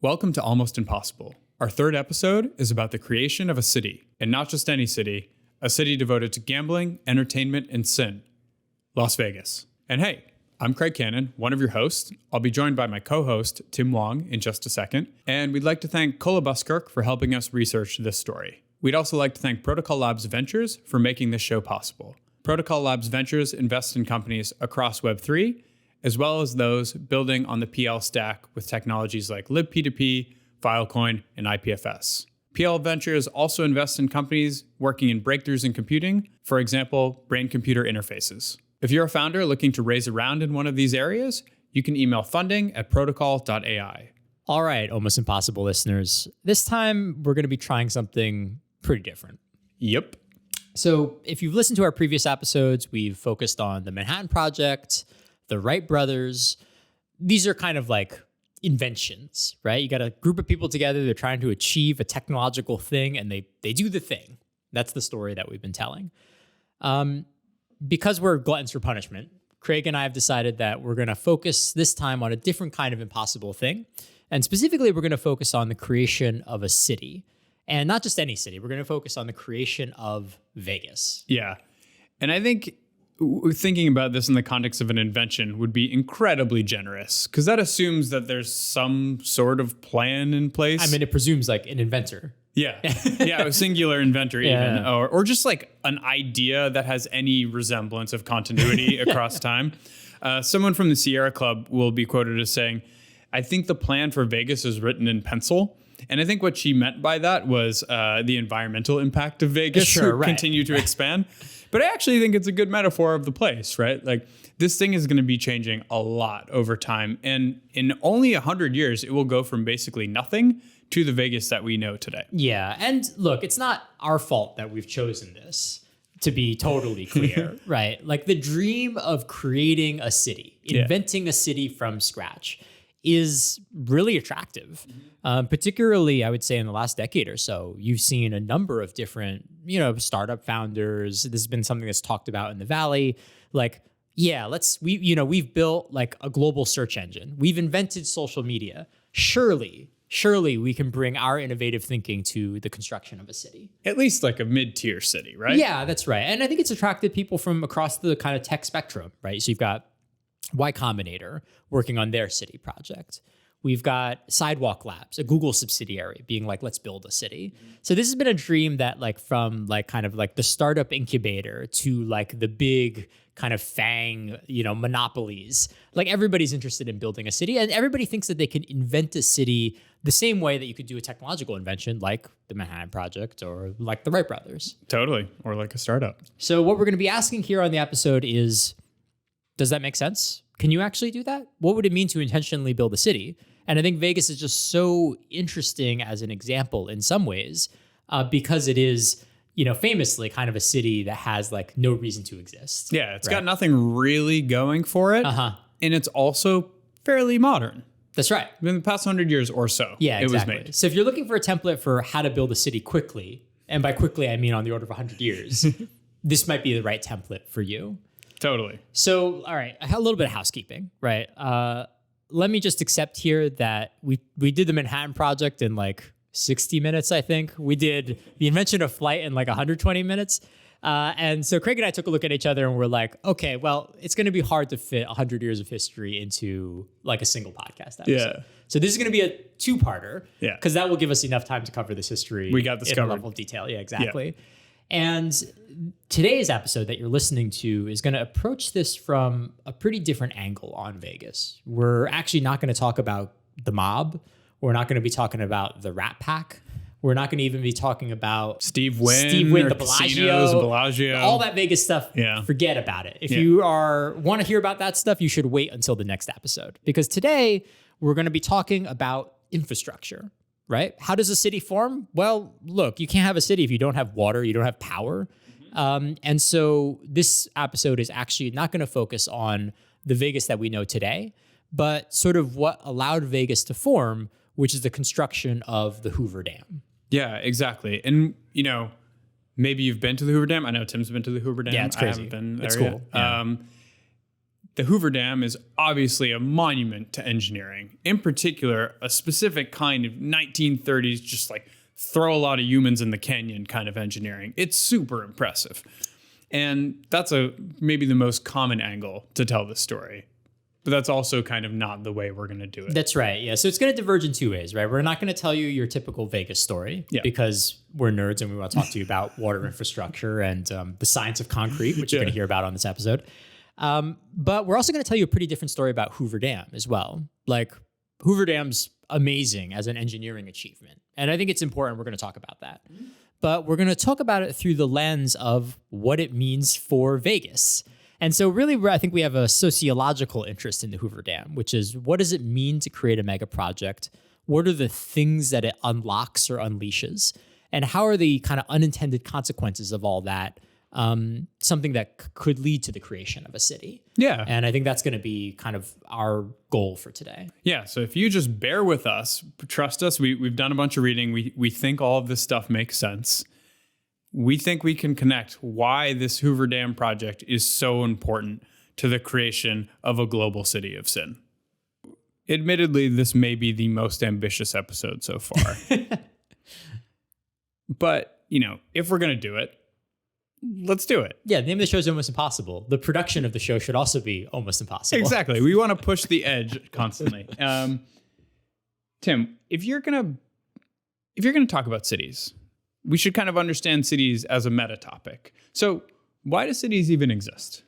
Welcome to Almost Impossible. Our third episode is about the creation of a city, and not just any city, a city devoted to gambling, entertainment, and sin, Las Vegas. And hey, I'm Craig Cannon, one of your hosts. I'll be joined by my co-host, Tim Hwang, in just a second. And we'd like to thank Buskirk for helping us research this story. We'd also like to thank Protocol Labs Ventures for making this show possible. Protocol Labs Ventures invests in companies across Web3, as well as those building on the PL stack with technologies like libp2p, Filecoin, and IPFS. PL Ventures also invests in companies working in breakthroughs in computing, for example, brain-computer interfaces. If you're a founder looking to raise a round in one of these areas, you can email funding@protocol.ai. All right, Almost Impossible listeners. This time, we're going to be trying something pretty different. Yep. So if you've listened to our previous episodes, we've focused on the Manhattan Project, the Wright brothers. These are kind of like inventions, right? You got a group of people together, they're trying to achieve a technological thing, and they do the thing. That's the story that we've been telling. Because we're gluttons for punishment, Craig and I have decided that we're going to focus this time on a different kind of impossible thing. And specifically, we're going to focus on the creation of a city. And not just any city. We're going to focus on the creation of Vegas. Yeah. And I think thinking about this in the context of an invention would be incredibly generous, because that assumes that there's some sort of plan in place. I mean, it presumes like an inventor. Yeah. Yeah, a singular inventor even, or just like an idea that has any resemblance of continuity across time. Someone from the Sierra Club will be quoted as saying, "I think the plan for Vegas is written in pencil." And I think what she meant by that was the environmental impact of Vegas continue to expand. But I actually think it's a good metaphor of the place, right? Like, this thing is going to be changing a lot over time. And in only 100 years, it will go from basically nothing to the Vegas that we know today. Yeah. And look, it's not our fault that we've chosen this, to be totally clear, right? Like, the dream of creating a city, inventing a city from scratch, is really attractive. Particularly, I would say, in the last decade or so, you've seen a number of different, startup founders. This has been something that's talked about in the Valley. Like, yeah, we've built like a global search engine. We've invented social media. Surely we can bring our innovative thinking to the construction of a city. At least like a mid-tier city, right? Yeah, that's right. And I think it's attracted people from across the kind of tech spectrum, right? So you've got Y Combinator working on their city project. We've got Sidewalk Labs, a Google subsidiary, being like, let's build a city. So this has been a dream that like from like kind of like the startup incubator to like the big kind of FANG, monopolies. Like, everybody's interested in building a city, and everybody thinks that they can invent a city the same way that you could do a technological invention like the Manhattan Project or like the Wright brothers. Totally. Or like a startup. So what we're going to be asking here on the episode is, does that make sense? Can you actually do that? What would it mean to intentionally build a city? And I think Vegas is just so interesting as an example in some ways, because it is, famously kind of a city that has like no reason to exist. Yeah, it's got nothing really going for it. And it's also fairly modern. That's right. In the past 100 years or so, it was exactly. made. So if you're looking for a template for how to build a city quickly, and by quickly, I mean on the order of 100 years, this might be the right template for you. Totally. So, all right, I have a little bit of housekeeping, right? Let me just accept here that we did the Manhattan Project in like 60 minutes, I think. We did the invention of flight in like 120 minutes. And so Craig and I took a look at each other and we're like, okay, well, it's going to be hard to fit 100 years of history into like a single podcast episode. Yeah. So this is going to be a two-parter. Yeah. Because that will give us enough time to cover this history. We got this in covered. a level of detail. Yeah, exactly. Yeah. And today's episode that you're listening to is going to approach this from a pretty different angle on Vegas. We're actually not going to talk about the mob. We're not going to be talking about the Rat Pack. We're not going to even be talking about Steve Wynn, the Bellagio, all that Vegas stuff. Yeah. Forget about it. If you want to hear about that stuff, you should wait until the next episode, because today we're going to be talking about infrastructure. Right? How does a city form? Well, look, you can't have a city if you don't have water, you don't have power. And so this episode is actually not going to focus on the Vegas that we know today, but sort of what allowed Vegas to form, which is the construction of the Hoover Dam. Yeah, exactly. And, maybe you've been to the Hoover Dam. I know Tim's been to the Hoover Dam. Yeah, it's crazy. I haven't been there it's yet. Cool. Yeah. The Hoover Dam is obviously a monument to engineering, in particular, a specific kind of 1930s, just like throw a lot of humans in the canyon kind of engineering. It's super impressive. And that's maybe the most common angle to tell this story. But that's also kind of not the way we're going to do it. That's right. Yeah. So it's going to diverge in two ways, right? We're not going to tell you your typical Vegas story because we're nerds and we want to talk to you about water infrastructure and the science of concrete, which you're going to hear about on this episode. But we're also going to tell you a pretty different story about Hoover Dam as well. Like Hoover Dam's amazing as an engineering achievement. And I think it's important. We're going to talk about that. But we're going to talk about it through the lens of what it means for Vegas. And so really, I think we have a sociological interest in the Hoover Dam, which is what does it mean to create a mega project? What are the things that it unlocks or unleashes? And how are the kind of unintended consequences of all that something that could lead to the creation of a city? Yeah. And I think that's going to be kind of our goal for today. Yeah. So if you just bear with us, trust us, we've done a bunch of reading. We think all of this stuff makes sense. We think we can connect why this Hoover Dam project is so important to the creation of a global city of sin. Admittedly, this may be the most ambitious episode so far. But, if we're going to do it, let's do it. Yeah, the name of the show is Almost Impossible. The production of the show should also be almost impossible. Exactly. We want to push the edge constantly. Tim, if you're going to talk about cities, we should kind of understand cities as a meta topic. So why do cities even exist?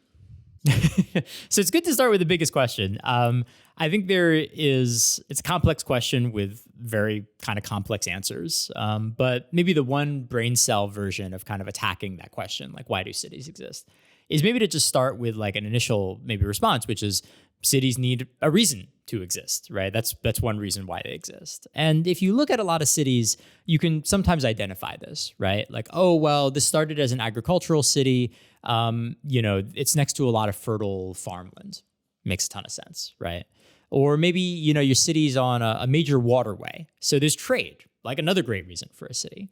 So it's good to start with the biggest question. I think it's a complex question with very kind of complex answers. But maybe the one brain cell version of kind of attacking that question, like why do cities exist, is maybe to just start with like an initial maybe response, which is cities need a reason to exist, right? That's one reason why they exist. And if you look at a lot of cities, you can sometimes identify this, right? Like, oh, well, this started as an agricultural city. It's next to a lot of fertile farmland. Makes a ton of sense, right? Or maybe, your city's on a major waterway. So there's trade, like another great reason for a city.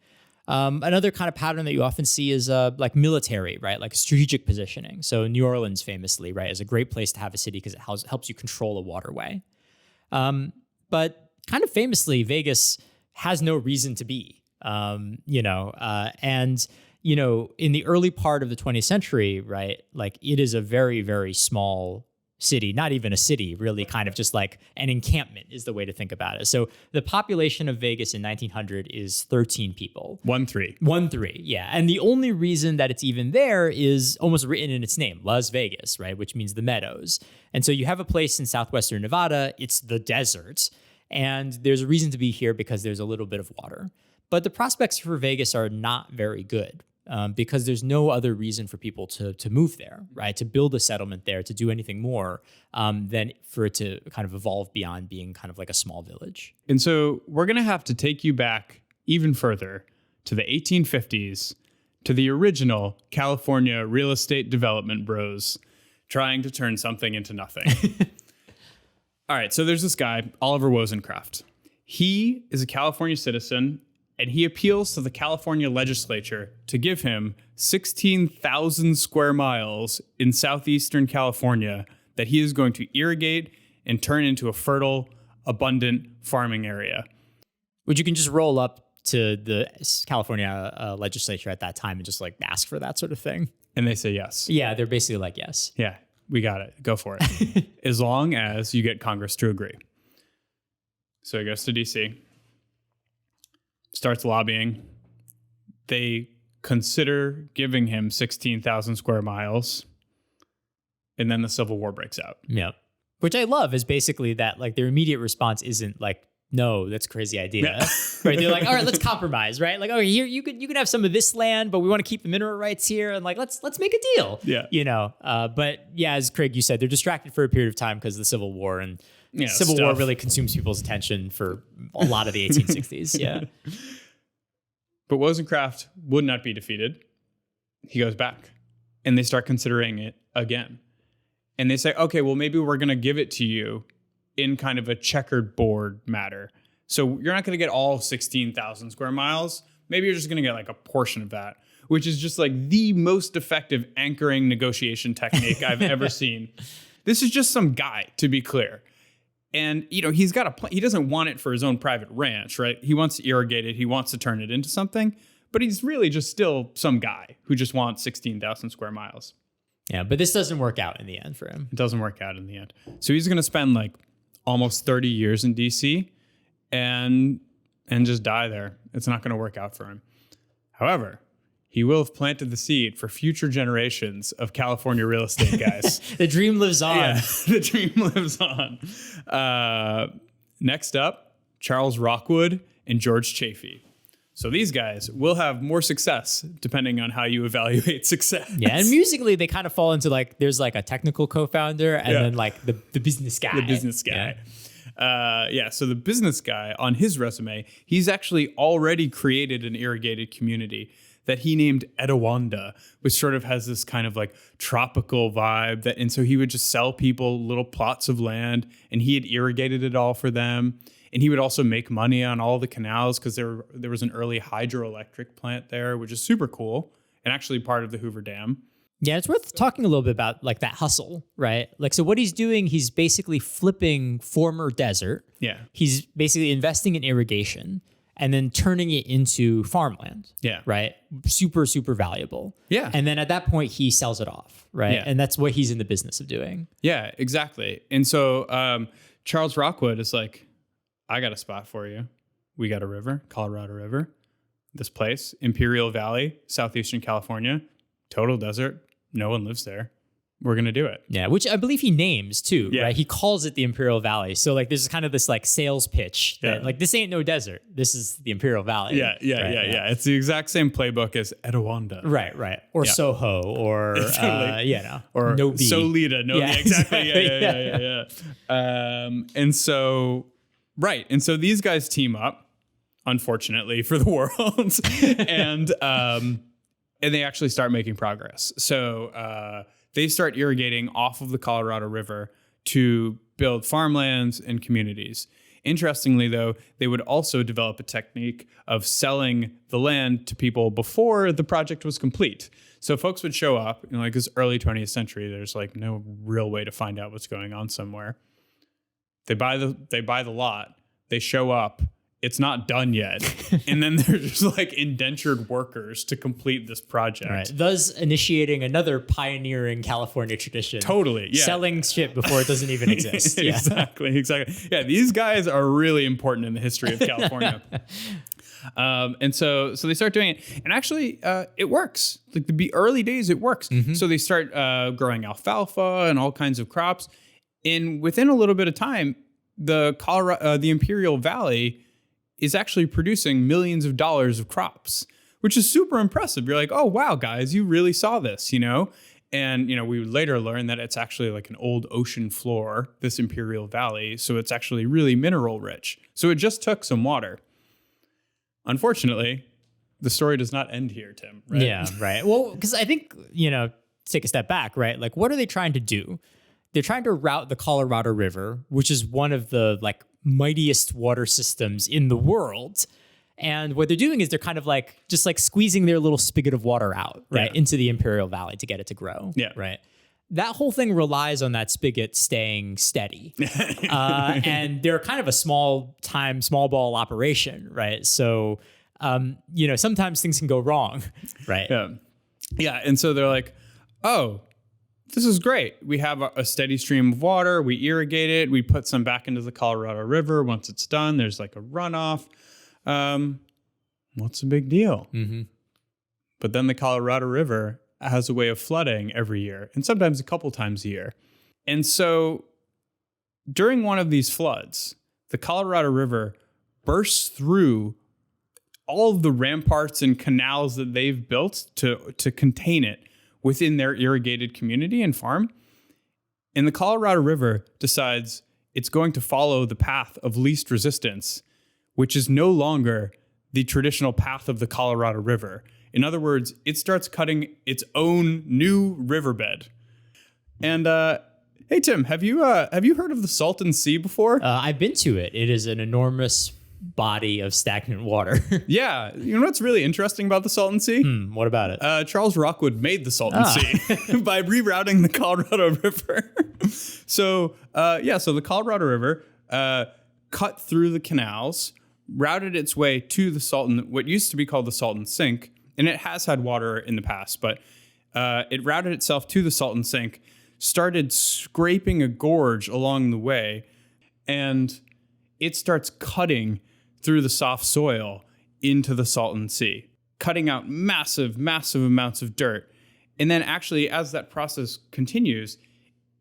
Another kind of pattern that you often see is like military, right? Like strategic positioning. So New Orleans famously, right, is a great place to have a city because it helps you control a waterway. But kind of famously, Vegas has no reason to be, in the early part of the 20th century, right, like it is a very, very small city, not even a city, really kind of just like an encampment is the way to think about it. So the population of Vegas in 1900 is 13 people. 1-3. Yeah. And the only reason that it's even there is almost written in its name, Las Vegas, right? Which means the meadows. And so you have a place in southwestern Nevada, it's the desert. And there's a reason to be here because there's a little bit of water. But the prospects for Vegas are not very good. Because there's no other reason for people to move there, right? To build a settlement there, to do anything more than for it to kind of evolve beyond being kind of like a small village. And so we're going to have to take you back even further to the 1850s, to the original California real estate development bros trying to turn something into nothing. All right, so there's this guy, Oliver Wozencraft. He is a California citizen, and he appeals to the California legislature to give him 16,000 square miles in southeastern California that he is going to irrigate and turn into a fertile, abundant farming area. Which you can just roll up to the California legislature at that time and just like ask for that sort of thing. And they say yes. Yeah, they're basically like, yes. Yeah, we got it. Go for it. As long as you get Congress to agree. So he goes to D.C., starts lobbying. They consider giving him 16,000 square miles. And then the Civil War breaks out. Yeah. Which I love is basically that like their immediate response isn't like, no, that's a crazy idea. Yeah. Right. They're like, all right, let's compromise, right? Like, oh, here you can have some of this land, but we want to keep the mineral rights here. And like, let's make a deal. Yeah. But yeah, as Craig, you said, they're distracted for a period of time because of the Civil War, and Civil War really consumes people's attention for a lot of the 1860s. Yeah. But Wozencraft would not be defeated. He goes back and they start considering it again. And they say, okay, well, maybe we're going to give it to you in kind of a checkered board matter. So you're not going to get all 16,000 square miles. Maybe you're just going to get like a portion of that, which is just like the most effective anchoring negotiation technique I've ever seen. This is just some guy, to be clear. And, he's got a plan. He doesn't want it for his own private ranch, right? He wants to irrigate it. He wants to turn it into something. But he's really just still some guy who just wants 16,000 square miles. Yeah, but this doesn't work out in the end for him. It doesn't work out in the end. So he's going to spend like almost 30 years in DC and just die there. It's not going to work out for him. However, he will have planted the seed for future generations of California real estate guys. The dream lives on. Yeah, the dream lives on. Next up, Charles Rockwood and George Chafee. So these guys will have more success depending on how you evaluate success. Yeah, and musically they kind of fall into like there's like a technical co-founder and then like the business guy. The business guy. So the business guy, on his resume, he's actually already created an irrigated community that he named Etowanda, which sort of has this kind of like tropical vibe. And so he would just sell people little plots of land, and he had irrigated it all for them. And he would also make money on all the canals because there was an early hydroelectric plant there, which is super cool, and actually part of the Hoover Dam. Yeah, it's worth talking a little bit about like that hustle, right? Like, so what he's doing, he's basically flipping former desert. Yeah. He's basically investing in irrigation and then turning it into farmland. Yeah. Right? Super, super valuable. Yeah. And then at that point, he sells it off, right? Yeah. And that's what he's in the business of doing. Yeah, exactly. And so Charles Rockwood is like, I got a spot for you. We got a river, Colorado River. This place, Imperial Valley, southeastern California, total desert. No one lives there. We're going to do it. Yeah, which I believe he names too, right? He calls it the Imperial Valley. So like there's kind of this like sales pitch that like this ain't no desert. This is the Imperial Valley. Yeah. It's the exact same playbook as Etowanda. Right. Or Soho or or Nobi. Solita. Nobi, exactly. And so these guys team up, unfortunately for the world, and they actually start making progress. So they start irrigating off of the Colorado River to build farmlands and communities. Interestingly, though, they would also develop a technique of selling the land to people before the project was complete. So folks would show up, like this early 20th century, there's like no real way to find out what's going on somewhere. They buy the lot, they show up, it's not done yet. And then they're just like indentured workers to complete this project. Right. Thus initiating another pioneering California tradition. Totally. Yeah. Selling shit before it doesn't even exist. Exactly. Yeah, these guys are really important in the history of California. And so they start doing it. And actually, it works. Like the early days, it works. Mm-hmm. So they start growing alfalfa and all kinds of crops. And within a little bit of time, the Imperial Valley is actually producing millions of dollars of crops, which is super impressive. You're like, oh, wow, guys, you really saw this, And, we would later learn that it's actually like an old ocean floor, this Imperial Valley. So it's actually really mineral rich. So it just took some water. Unfortunately, the story does not end here, Tim. Right? Yeah, right. Well, because I think, take a step back, right? Like, what are they trying to do? They're trying to route the Colorado River, which is one of the like mightiest water systems in the world. And what they're doing is they're kind of like just like squeezing their little spigot of water out, right, into the Imperial Valley to get it to grow. Yeah. Right. That whole thing relies on that spigot staying steady. And they're kind of a small ball operation, right? So, sometimes things can go wrong, right? Yeah. Yeah. And so they're like, oh, this is great. We have a steady stream of water. We irrigate it. We put some back into the Colorado River. Once it's done, there's like a runoff. What's the big deal? Mm-hmm. But then the Colorado River has a way of flooding every year, and sometimes a couple times a year. And so during one of these floods, the Colorado River bursts through all of the ramparts and canals that they've built to contain it within their irrigated community and farm. And the Colorado River decides it's going to follow the path of least resistance, which is no longer the traditional path of the Colorado River. In other words, it starts cutting its own new riverbed. And hey, Tim, have you heard of the Salton Sea before? I've been to it. It is an enormous body of stagnant water. Yeah. You know what's really interesting about the Salton Sea? What about it? Charles Rockwood made the Salton Sea by rerouting the Colorado River. So the Colorado River cut through the canals, routed its way to the Salton, what used to be called the Salton Sink, and it has had water in the past, but it routed itself to the Salton Sink, started scraping a gorge along the way, and it starts cutting through the soft soil into the Salton Sea, cutting out massive, massive amounts of dirt. And then actually, as that process continues,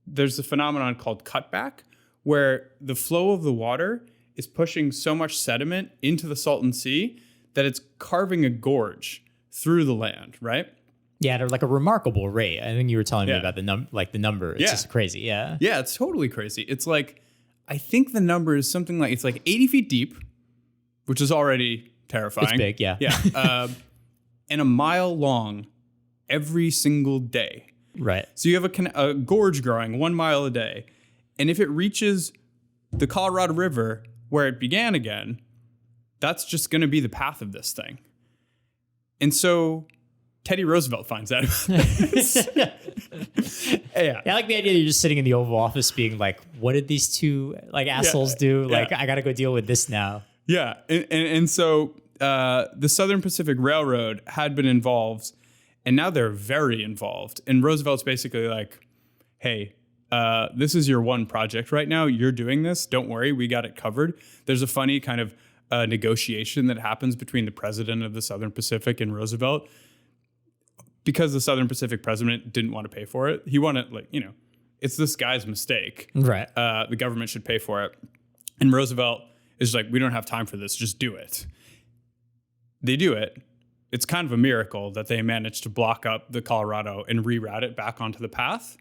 there's a phenomenon called cutback, where the flow of the water is pushing so much sediment into the Salton Sea that it's carving a gorge through the land, right? Yeah, they're like a remarkable rate. I think you were telling me about the number. It's just crazy. Yeah. Yeah, it's totally crazy. It's like, I think the number is something like, it's like 80 feet deep, which is already terrifying. It's big, yeah. Yeah. And a mile long every single day. Right. So you have a gorge growing 1 mile a day. And if it reaches the Colorado River where it began again, that's just going to be the path of this thing. And so Teddy Roosevelt finds out about this. Yeah, I like the idea that you're just sitting in the Oval Office being like, what did these two assholes do? Like, I got to go deal with this now. Yeah. And so the Southern Pacific Railroad had been involved, and now they're very involved. And Roosevelt's basically like, hey, this is your one project right now. You're doing this. Don't worry. We got it covered. There's a funny kind of negotiation that happens between the president of the Southern Pacific and Roosevelt, because the Southern Pacific president didn't want to pay for it. He wanted, it's this guy's mistake. Right. The government should pay for it. And Roosevelt is like, we don't have time for this. Just do it. They do it. It's kind of a miracle that they managed to block up the Colorado and reroute it back onto the path.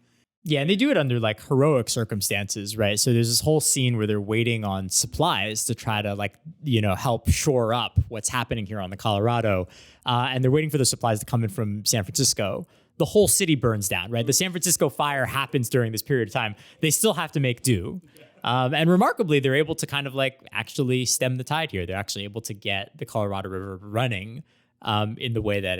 Yeah, and they do it under like heroic circumstances, right? So there's this whole scene where they're waiting on supplies to try to help shore up what's happening here on the Colorado. And they're waiting for the supplies to come in from San Francisco. The whole city burns down, right? The San Francisco fire happens during this period of time. They still have to make do. And remarkably, they're able to kind of actually stem the tide here. They're actually able to get the Colorado River running in the way that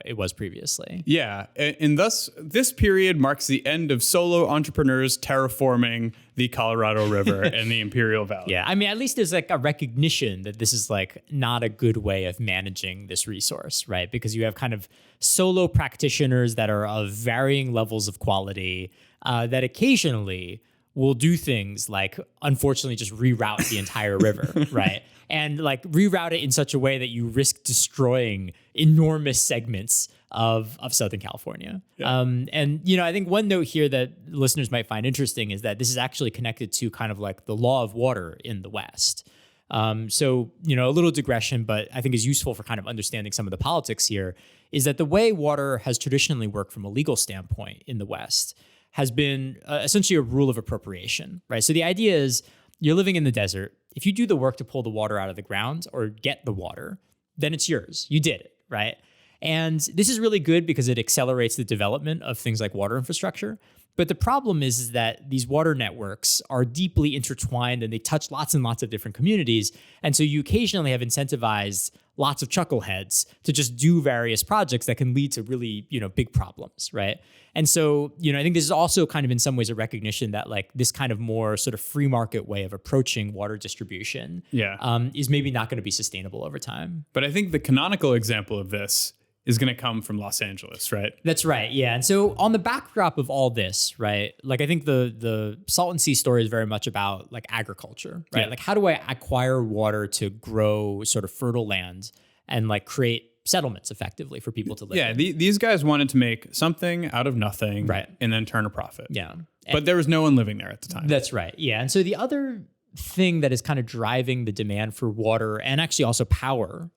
it was previously. Yeah, and thus this period marks the end of solo entrepreneurs terraforming the Colorado River and the Imperial Valley. Yeah, I mean, at least there's a recognition that this is not a good way of managing this resource, right? Because you have kind of solo practitioners that are of varying levels of quality that occasionally will do things like, unfortunately, just reroute the entire river, right? And reroute it in such a way that you risk destroying enormous segments of Southern California. Yeah. And I think one note here that listeners might find interesting is that this is actually connected to kind of the law of water in the West. So, a little digression, but I think is useful for kind of understanding some of the politics here, is that the way water has traditionally worked from a legal standpoint in the West has been essentially a rule of appropriation, right? So the idea is you're living in the desert. If you do the work to pull the water out of the ground or get the water, then it's yours. You did it, right? And this is really good because it accelerates the development of things like water infrastructure. But the problem is that these water networks are deeply intertwined and they touch lots and lots of different communities. And so you occasionally have incentivized lots of chuckleheads to just do various projects that can lead to really, big problems, right? And so, I think this is also kind of in some ways a recognition that this kind of more sort of free market way of approaching water distribution is maybe not going to be sustainable over time. But I think the canonical example of this is going to come from Los Angeles, right? That's right, yeah. And so on the backdrop of all this, right, I think the Salton Sea story is very much about agriculture, right? Yeah. How do I acquire water to grow sort of fertile land and create settlements effectively for people to live in? These guys wanted to make something out of nothing, right, and then turn a profit. Yeah. But there was no one living there at the time. That's right, yeah. And so the other thing that is kind of driving the demand for water and actually also power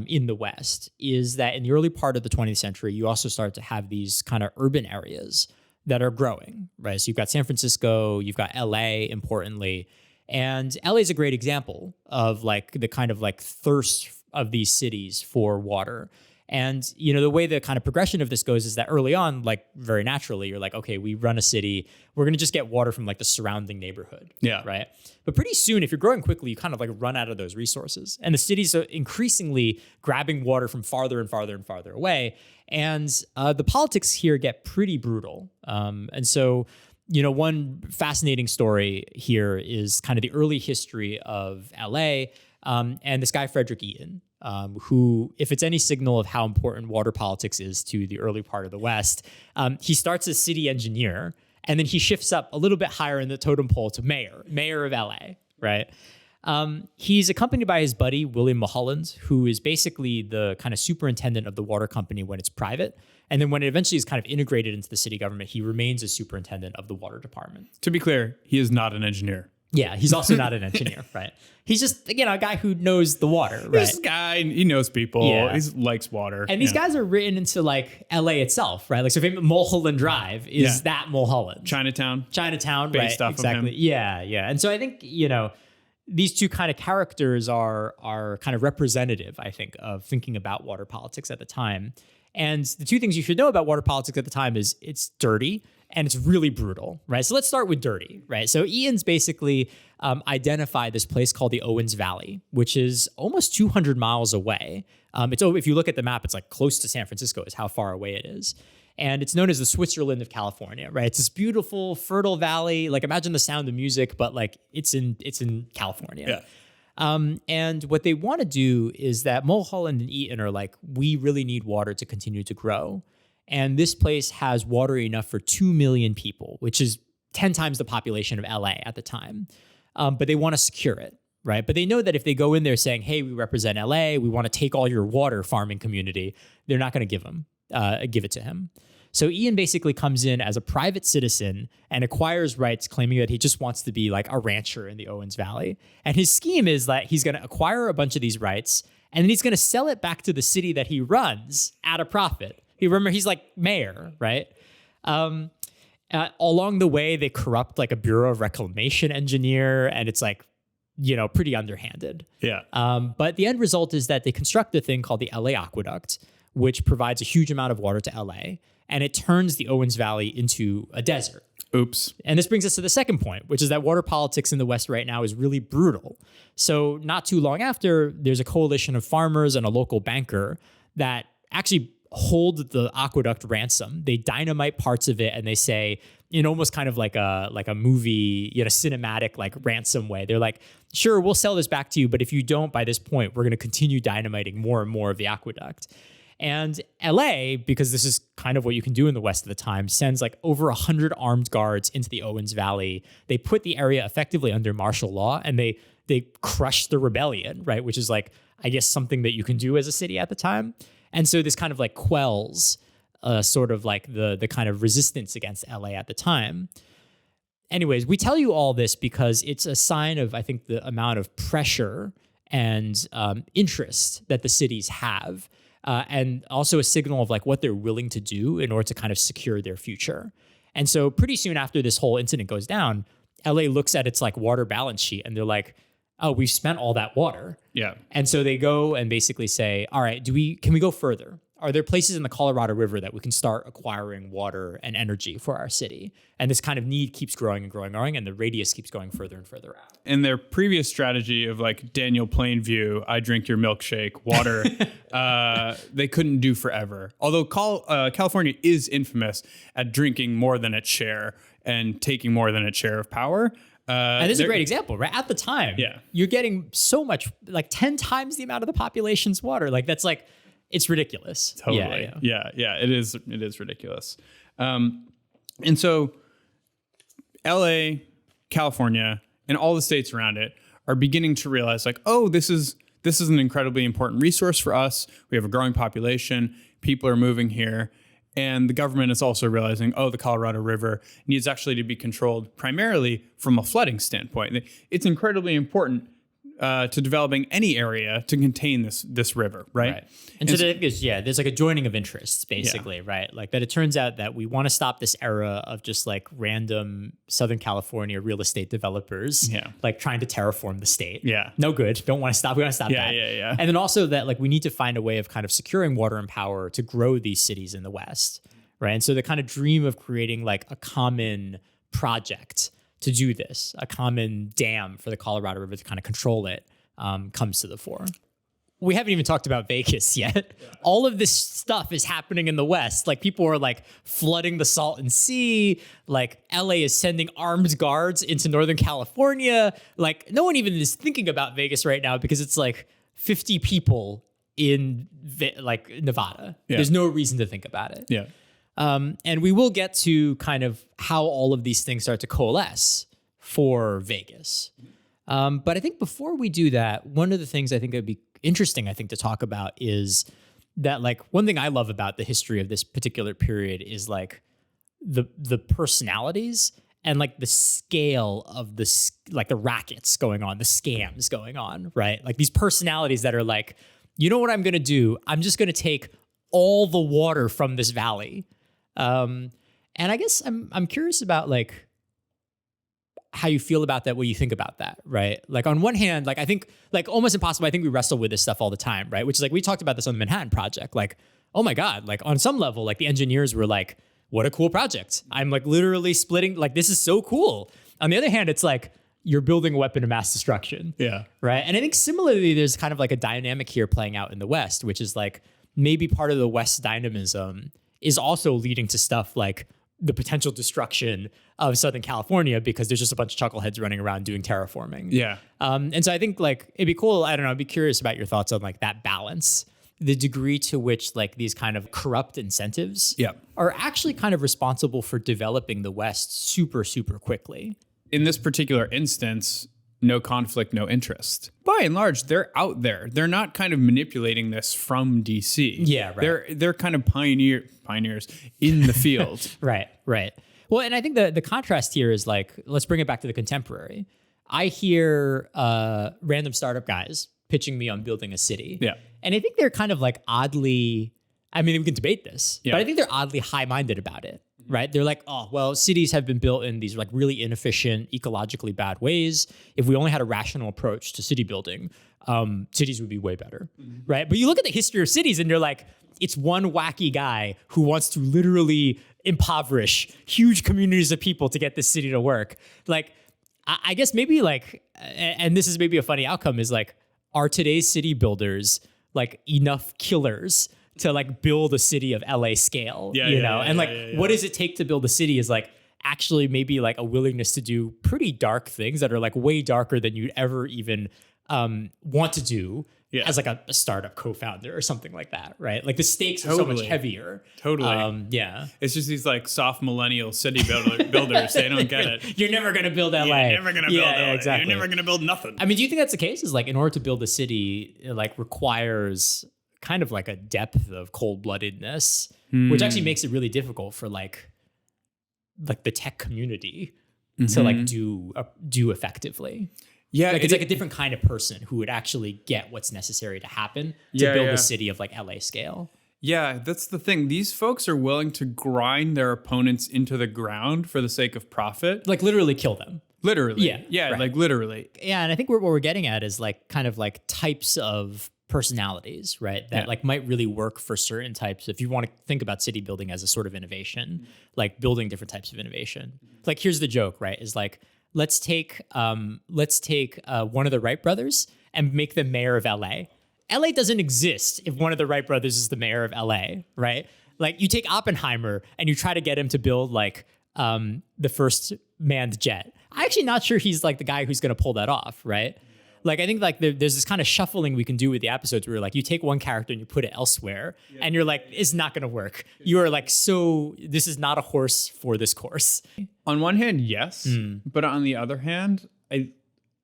in the West is that in the early part of the 20th century, you also start to have these kind of urban areas that are growing, right? So you've got San Francisco, you've got LA, importantly, and LA is a great example of the kind of thirst of these cities for water. And, you know, the way the kind of progression of this goes is that early on, like very naturally, you're like, okay, we run a city. We're going to just get water from like the surrounding neighborhood. Yeah. Right. But pretty soon, if you're growing quickly, you kind of like run out of those resources. And the cities are increasingly grabbing water from farther and farther and farther away. And the politics here get pretty brutal. And so, you know, one fascinating story here is kind of the early history of LA and this guy, Frederick Eaton. Who, if it's any signal of how important water politics is to the early part of the West, he starts as city engineer, and then he shifts up a little bit higher in the totem pole to mayor of LA, right? He's accompanied by his buddy, William Mulholland, who is basically the kind of superintendent of the water company when it's private. And then when it eventually is kind of integrated into the city government, he remains a superintendent of the water department. To be clear, he is not an engineer. Yeah, he's also not an engineer, right? He's just, you know, a guy who knows the water, right? This guy, he knows people. Yeah. He likes water. And these guys are written into like LA itself, right? Like, so famous Mulholland Drive is that Mulholland. Chinatown, based right? Off exactly. Of him. Yeah. And so I think, you know, these two kind of characters are kind of representative, I think, of thinking about water politics at the time. And the two things you should know about water politics at the time is it's dirty and it's really brutal, right? So let's start with dirty, right? So Eaton's basically identified this place called the Owens Valley, which is almost 200 miles away. If you look at the map, it's like close to San Francisco is how far away it is. And it's known as the Switzerland of California, right? It's this beautiful, fertile valley. Like imagine the Sound of Music, but like it's in California. Yeah. And what they want to do is that Mulholland and Eaton are like, we really need water to continue to grow. And this place has water enough for 2 million people, which is 10 times the population of LA at the time. But they want to secure it, right? But they know that if they go in there saying, hey, we represent LA, we want to take all your water farming community, they're not going to give it to him. So Ian basically comes in as a private citizen and acquires rights, claiming that he just wants to be like a rancher in the Owens Valley. And his scheme is that he's going to acquire a bunch of these rights, and then he's going to sell it back to the city that he runs at a profit. Remember, he's like mayor, right? Along the way, they corrupt like a Bureau of Reclamation engineer, and it's like, you know, pretty underhanded. Yeah. But the end result is that they construct a thing called the LA Aqueduct, which provides a huge amount of water to LA, and it turns the Owens Valley into a desert. Oops. And this brings us to the second point, which is that water politics in the West right now is really brutal. So not too long after, there's a coalition of farmers and a local banker that actually hold the aqueduct ransom. They dynamite parts of it, and they say, in almost kind of like a movie, you know, cinematic like ransom way. They're like, sure, we'll sell this back to you, but if you don't by this point, we're going to continue dynamiting more and more of the aqueduct. And LA, because this is kind of what you can do in the West at the time, sends like over 100 armed guards into the Owens Valley. They put the area effectively under martial law, and they crush the rebellion, right? Which is like, I guess, something that you can do as a city at the time. And so this kind of like quells sort of like the kind of resistance against LA at the time. Anyways, we tell you all this because it's a sign of, I think, the amount of pressure and interest that the cities have. And also a signal of like what they're willing to do in order to kind of secure their future. And so pretty soon after this whole incident goes down, LA looks at its like water balance sheet and they're like, oh, we've spent all that water. Yeah. And so they go and basically say, all right, can we go further? Are there places in the Colorado River that we can start acquiring water and energy for our city? And this kind of need keeps growing and growing and growing, and the radius keeps going further and further out. In their previous strategy of like Daniel Plainview, I drink your milkshake, water, they couldn't do forever. Although California is infamous at drinking more than its share and taking more than its share of power. And this is a great example, right? At the time, you're getting so much, like 10 times the amount of the population's water. Like that's like, it's ridiculous. Totally. Yeah. It is ridiculous. And so LA, California, and all the states around it are beginning to realize like, oh, this is an incredibly important resource for us. We have a growing population. People are moving here. And the government is also realizing, oh, the Colorado River needs actually to be controlled primarily from a flooding standpoint. It's incredibly important to developing any area to contain this river, right? And so there's like a joining of interests, basically, right? Like that it turns out that we want to stop this era of just like random Southern California real estate developers, like trying to terraform the state. Yeah. No good. Don't want to stop. We want to stop that. Yeah. And then also that like we need to find a way of kind of securing water and power to grow these cities in the West, right? And so the kind of dream of creating like a common project to do this, a common dam for the Colorado River to kind of control it, comes to the fore. We haven't even talked about Vegas yet. All of this stuff is happening in the West. Like people are like flooding the Salton Sea. Like LA is sending armed guards into Northern California. Like no one even is thinking about Vegas right now because it's like 50 people in like Nevada. Yeah. There's no reason to think about it. Yeah. And we will get to kind of how all of these things start to coalesce for Vegas. But I think before we do that, one of the things I think would be interesting, I think, to talk about is that like one thing I love about the history of this particular period is like the personalities and like the scale of like the rackets going on, the scams going on, right? Like these personalities that are like, you know what I'm going to do? I'm just going to take all the water from this valley. And I guess I'm curious about like how you feel about that, what you think about that, right? Like on one hand, like I think like almost impossible. I think we wrestle with this stuff all the time, right? Which is like, we talked about this on the Manhattan Project. Like, oh my God, like on some level, like the engineers were like, what a cool project. I'm like literally splitting, like this is so cool. On the other hand, it's like, you're building a weapon of mass destruction. Yeah. Right. And I think similarly, there's kind of like a dynamic here playing out in the West, which is like maybe part of the West dynamism is also leading to stuff like the potential destruction of Southern California because there's just a bunch of chuckleheads running around doing terraforming. Yeah. And so I think like it'd be cool. I don't know. I'd be curious about your thoughts on like that balance, the degree to which like these kind of corrupt incentives are actually kind of responsible for developing the West super, super quickly. In this particular instance, no conflict, no interest. By and large, they're out there. They're not kind of manipulating this from DC. Yeah, right. They're kind of pioneers in the field. Right. Well, and I think the contrast here is like, let's bring it back to the contemporary. I hear random startup guys pitching me on building a city. Yeah. And I think they're kind of like oddly, I mean, we can debate this, but I think they're oddly high-minded about it. Right? They're like, oh, well, cities have been built in these like really inefficient, ecologically bad ways. If we only had a rational approach to city building, cities would be way better. Right? But you look at the history of cities and you're like, it's one wacky guy who wants to literally impoverish huge communities of people to get this city to work. Like, I guess maybe like, and this is maybe a funny outcome, is like, are today's city builders like enough killers to like build a city of LA scale, you know? And like, what does it take to build a city is like actually maybe like a willingness to do pretty dark things that are like way darker than you'd ever even want to do as like a startup co-founder or something like that, right? Like the stakes are so much heavier. Totally. It's just these like soft millennial city builders. They don't get it. You're never going to build LA. You're never going to build LA. Exactly. You're never going to build nothing. I mean, do you think that's the case? Is like in order to build a city, it like requires kind of like a depth of cold-bloodedness, which actually makes it really difficult for like the tech community to like do effectively. Yeah, like it's like a different kind of person who would actually get what's necessary to happen to build a city of like LA scale. Yeah, that's the thing. These folks are willing to grind their opponents into the ground for the sake of profit. Like literally kill them. Literally. Yeah, right. Like literally. Yeah, and I think what we're getting at is like kind of like types of personalities, right? That like might really work for certain types. If you want to think about city building as a sort of innovation, like building different types of innovation. Like here's the joke, right? Is like, let's take one of the Wright brothers and make them mayor of LA. LA doesn't exist if one of the Wright brothers is the mayor of LA, right? Like you take Oppenheimer and you try to get him to build like the first manned jet. I'm actually not sure he's like the guy who's going to pull that off, right? Like, I think like there's this kind of shuffling we can do with the episodes where like you take one character and you put it elsewhere and you're like, it's not going to work. You are like, so this is not a horse for this course. On one hand, yes. But on the other hand,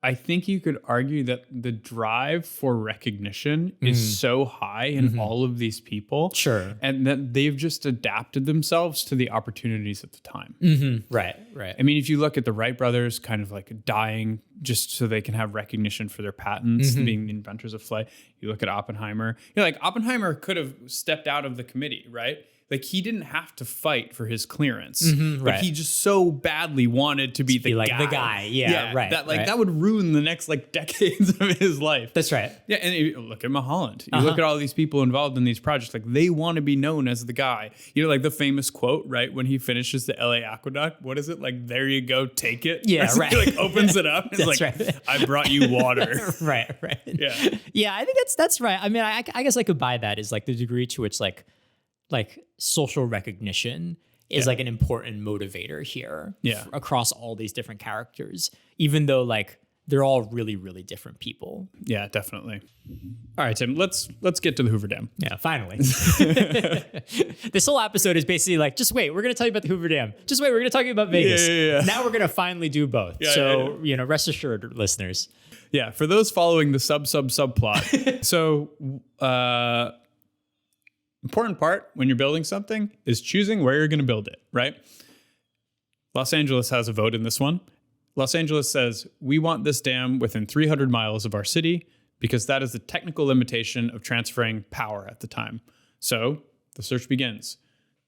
I think you could argue that the drive for recognition is so high in all of these people. Sure. And that they've just adapted themselves to the opportunities at the time. Right. I mean, if you look at the Wright brothers kind of like dying just so they can have recognition for their patents, being the inventors of flight. You look at Oppenheimer. You know, like Oppenheimer could have stepped out of the committee, right? Like he didn't have to fight for his clearance, but he just so badly wanted to be the like guy. the guy, yeah, right. That would ruin the next like decades of his life. That's right. Yeah, and look at Mulholland. You look at all these people involved in these projects, like they want to be known as the guy. You know, like the famous quote, right? When he finishes the LA Aqueduct, what is it? Like, there you go, take it. Yeah, right. He like opens it up. It's That's like, right. I brought you water. Right. Yeah. I think that's right. I mean, I guess I could buy that is like the degree to which like social recognition is like an important motivator here across all these different characters, even though like they're all really, really different people. Yeah, definitely. All right, Tim, let's get to the Hoover Dam. Yeah, finally. This whole episode is basically like, just wait, we're going to tell you about the Hoover Dam. Just wait, we're going to talk about Vegas. Yeah. Now we're going to finally do both. You know, rest assured, listeners. Yeah, for those following the subplot. So, important part when you're building something is choosing where you're going to build it, right? Los Angeles has a vote in this one. Los Angeles says, we want this dam within 300 miles of our city because that is the technical limitation of transferring power at the time. So the search begins.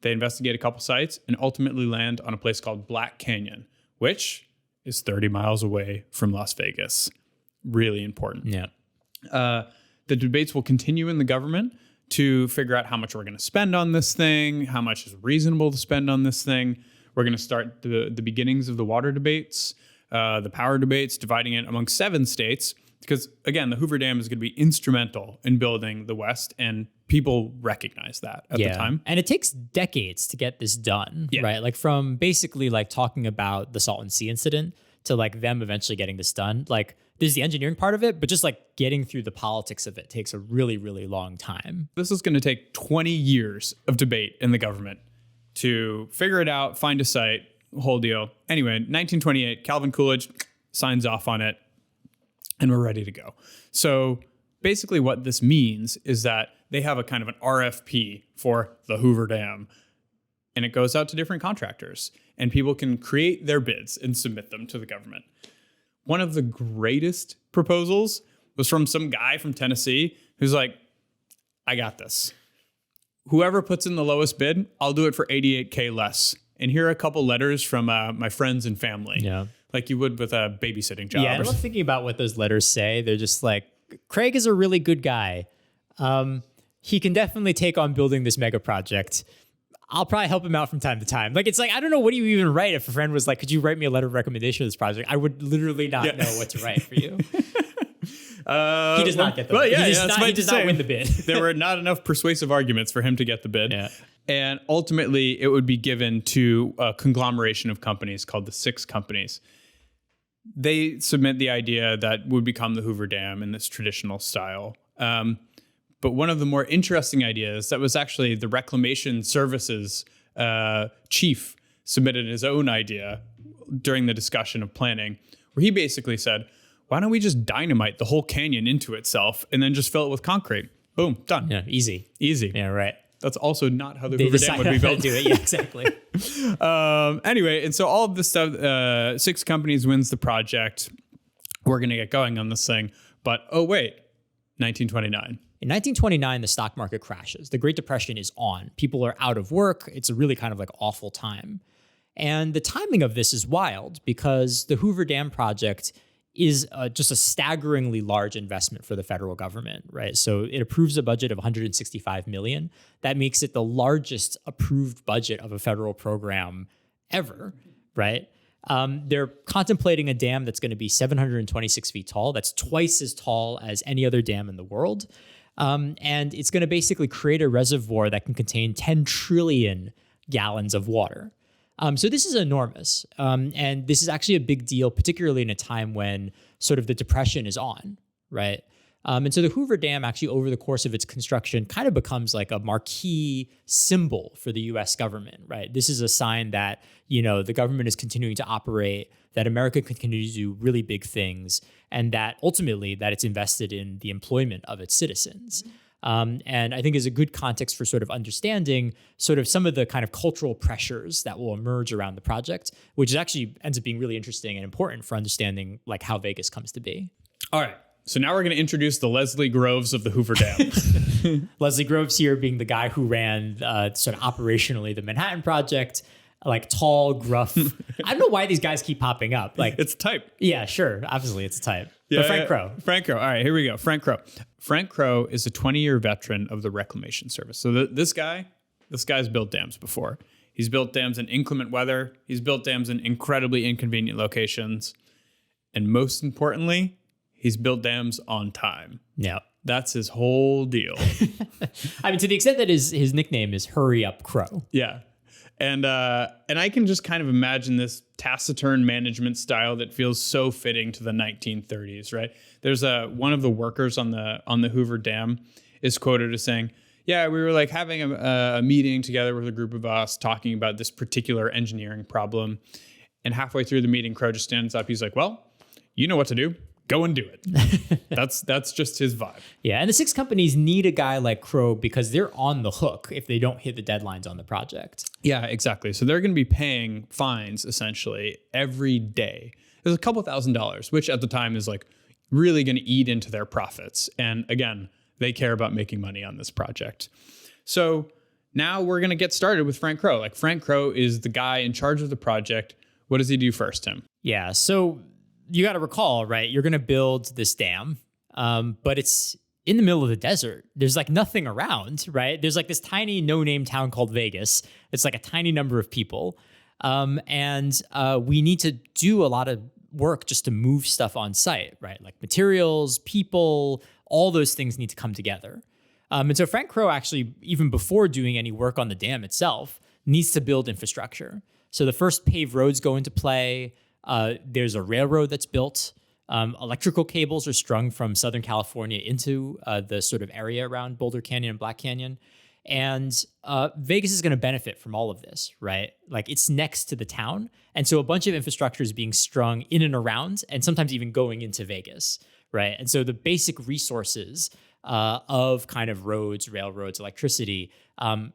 They investigate a couple sites and ultimately land on a place called Black Canyon, which is 30 miles away from Las Vegas. Really important. Yeah. The debates will continue in the government to figure out how much we're going to spend on this thing, how much is reasonable to spend on this thing. We're going to start the beginnings of the water debates, the power debates, dividing it among 7 states. Because, again, the Hoover Dam is going to be instrumental in building the West, and people recognize that at the time. And it takes decades to get this done, right? Like from basically like talking about the Salton Sea incident to like them eventually getting this done. Like there's the engineering part of it, but just like getting through the politics of it takes a really, really long time. This is going to take 20 years of debate in the government to figure it out, find a site, whole deal. Anyway, 1928, Calvin Coolidge signs off on it, and we're ready to go. So basically what this means is that they have a kind of an RFP for the Hoover Dam, and it goes out to different contractors, and people can create their bids and submit them to the government. One of the greatest proposals was from some guy from Tennessee who's like, I got this. Whoever puts in the lowest bid, I'll do it for $88K less. And here are a couple letters from my friends and family. Yeah. Like you would with a babysitting job. Yeah, I love thinking about what those letters say. They're just like, Craig is a really good guy. He can definitely take on building this mega project. I'll probably help him out from time to time. Like, it's like, I don't know, what do you even write if a friend was like, could you write me a letter of recommendation for this project? I would literally not know what to write for you. He does not get the bid. He does not win the bid. There were not enough persuasive arguments for him to get the bid. Yeah. And ultimately, it would be given to a conglomeration of companies called the 6 companies. They submit the idea that would become the Hoover Dam in this traditional style. But one of the more interesting ideas that was actually the Reclamation Services chief submitted his own idea during the discussion of planning, where he basically said, why don't we just dynamite the whole canyon into itself and then just fill it with concrete? Boom, done. Yeah, easy. Yeah, right. That's also not how the Hoover Dam would be built. Do it. Yeah, exactly. Anyway, and so all of this stuff, 6 companies wins the project. We're going to get going on this thing. But, oh, wait, 1929. In 1929, the stock market crashes. The Great Depression is on. People are out of work. It's a really kind of like awful time. And the timing of this is wild because the Hoover Dam project is just a staggeringly large investment for the federal government, right? So it approves a budget of $165 million. That makes it the largest approved budget of a federal program ever, right? They're contemplating a dam that's going to be 726 feet tall. That's twice as tall as any other dam in the world. And it's going to basically create a reservoir that can contain 10 trillion gallons of water. So this is enormous. And this is actually a big deal, particularly in a time when sort of the Depression is on, right? And so the Hoover Dam actually over the course of its construction kind of becomes like a marquee symbol for the US government, right? This is a sign that, the government is continuing to operate, that America can continue to do really big things, and that ultimately that it's invested in the employment of its citizens. And I think is a good context for sort of understanding sort of some of the kind of cultural pressures that will emerge around the project, which actually ends up being really interesting and important for understanding like how Vegas comes to be. All right. So now we're going to introduce the Leslie Groves of the Hoover Dam. Leslie Groves here being the guy who ran sort of operationally the Manhattan Project, like tall, gruff. I don't know why these guys keep popping up. Like it's a type. Yeah, sure. Obviously, it's a type. Yeah, but Frank Crow. Frank Crow. All right, here we go. Frank Crow. Frank Crow is a 20-year veteran of the Reclamation Service. So this guy's built dams before. He's built dams in inclement weather. He's built dams in incredibly inconvenient locations. And most importantly, he's built dams on time. Yeah. That's his whole deal. I mean, to the extent that his nickname is Hurry Up Crow. Yeah. And I can just kind of imagine this taciturn management style that feels so fitting to the 1930s, right? There's one of the workers on the Hoover Dam is quoted as saying, "Yeah, we were like having a meeting together with a group of us talking about this particular engineering problem, and halfway through the meeting, Crow just stands up. He's like, 'Well, you know what to do. Go and do it.'" That's just his vibe. Yeah, and the six companies need a guy like Crow because they're on the hook if they don't hit the deadlines on the project. Yeah, exactly. So they're going to be paying fines essentially every day. There's a couple $1,000s, which at the time is like really going to eat into their profits. And again, they care about making money on this project. So now we're going to get started with Frank Crow. Like Frank Crow is the guy in charge of the project. What does he do first, Tim? Yeah, so you got to recall, right? You're going to build this dam, but it's in the middle of the desert. There's like nothing around, right? There's like this tiny no-name town called Vegas. It's like a tiny number of people. And we need to do a lot of work just to move stuff on site, right? Like materials, people, all those things need to come together. And so Frank Crow actually, even before doing any work on the dam itself, needs to build infrastructure. So the first paved roads go into play. There's a railroad that's built. Electrical cables are strung from Southern California into the sort of area around Boulder Canyon and Black Canyon. And Vegas is going to benefit from all of this, right? Like it's next to the town. And so a bunch of infrastructure is being strung in and around and sometimes even going into Vegas, right? And so the basic resources of kind of roads, railroads, electricity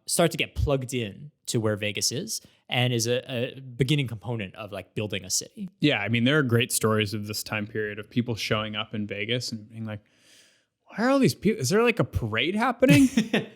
start to get plugged in to where Vegas is and is a beginning component of like building a city. Yeah, I mean, there are great stories of this time period of people showing up in Vegas and being like, why are all these people? Is there like a parade happening?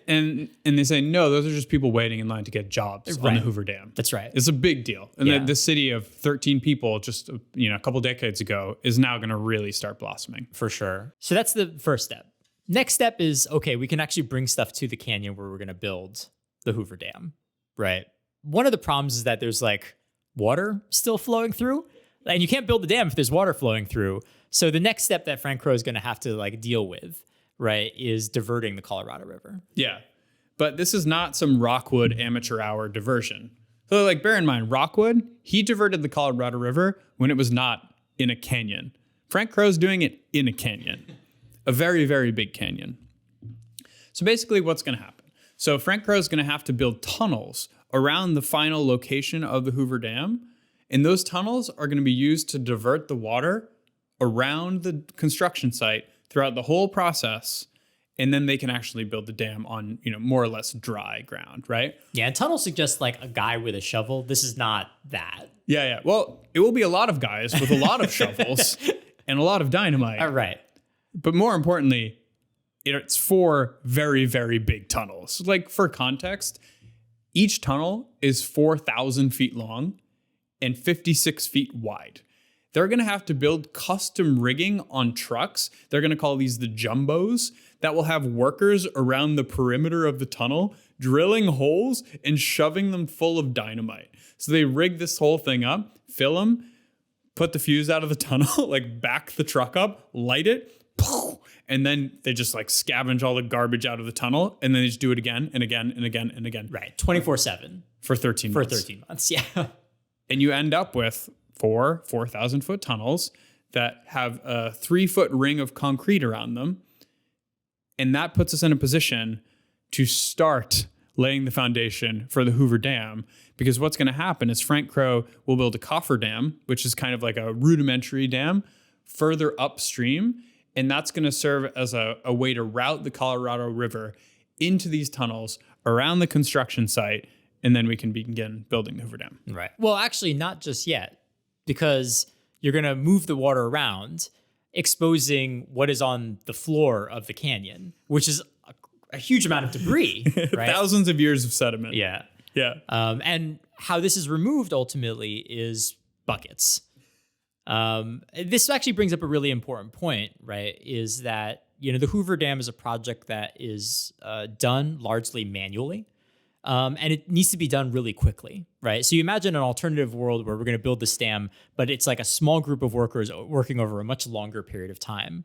and they say, no, those are just people waiting in line to get jobs on the Hoover Dam. That's right. It's a big deal. And the city of 13 people just a couple decades ago is now going to really start blossoming. For sure. So that's the first step. Next step is, okay, we can actually bring stuff to the canyon where we're going to build the Hoover Dam, right? One of the problems is that there's like water still flowing through, and you can't build the dam if there's water flowing through. So the next step that Frank Crow is going to have to like deal with, right, is diverting the Colorado River. Yeah, but this is not some Rockwood amateur hour diversion. So like bear in mind, Rockwood, he diverted the Colorado River when it was not in a canyon. Frank Crow's doing it in a canyon, a very, very big canyon. So basically what's going to happen? So Frank Crow is going to have to build tunnels around the final location of the Hoover Dam. And those tunnels are going to be used to divert the water around the construction site throughout the whole process. And then they can actually build the dam on, more or less dry ground, right? Yeah, and tunnel suggests like a guy with a shovel. This is not that. Yeah. Well, it will be a lot of guys with a lot of shovels and a lot of dynamite. All right. But more importantly, it's 4 very, very big tunnels. Like for context, each tunnel is 4,000 feet long and 56 feet wide. They're going to have to build custom rigging on trucks. They're going to call these the jumbos that will have workers around the perimeter of the tunnel drilling holes and shoving them full of dynamite. So they rig this whole thing up, fill them, put the fuse out of the tunnel, like back the truck up, light it, and then they just like scavenge all the garbage out of the tunnel, and then they just do it again and again and again and again. Right, 24/7. For 13 months. For 13 months, yeah. And you end up with 4,000-foot tunnels that have a 3-foot ring of concrete around them And that puts us in a position to start laying the foundation for the Hoover Dam, because what's going to happen is Frank Crow will build a coffer dam, which is kind of like a rudimentary dam further upstream. And that's going to serve as a way to route the Colorado River into these tunnels around the construction site. And then we can begin building the Hoover Dam. Right. Well, actually, not just yet, because you're going to move the water around, exposing what is on the floor of the canyon, which is a huge amount of debris, right? Thousands of years of sediment. Yeah. Yeah. And how this is removed ultimately is buckets. This actually brings up a really important point, right? Is that, the Hoover Dam is a project that is done largely manually. And it needs to be done really quickly, right? So you imagine an alternative world where we're going to build this dam, but it's like a small group of workers working over a much longer period of time.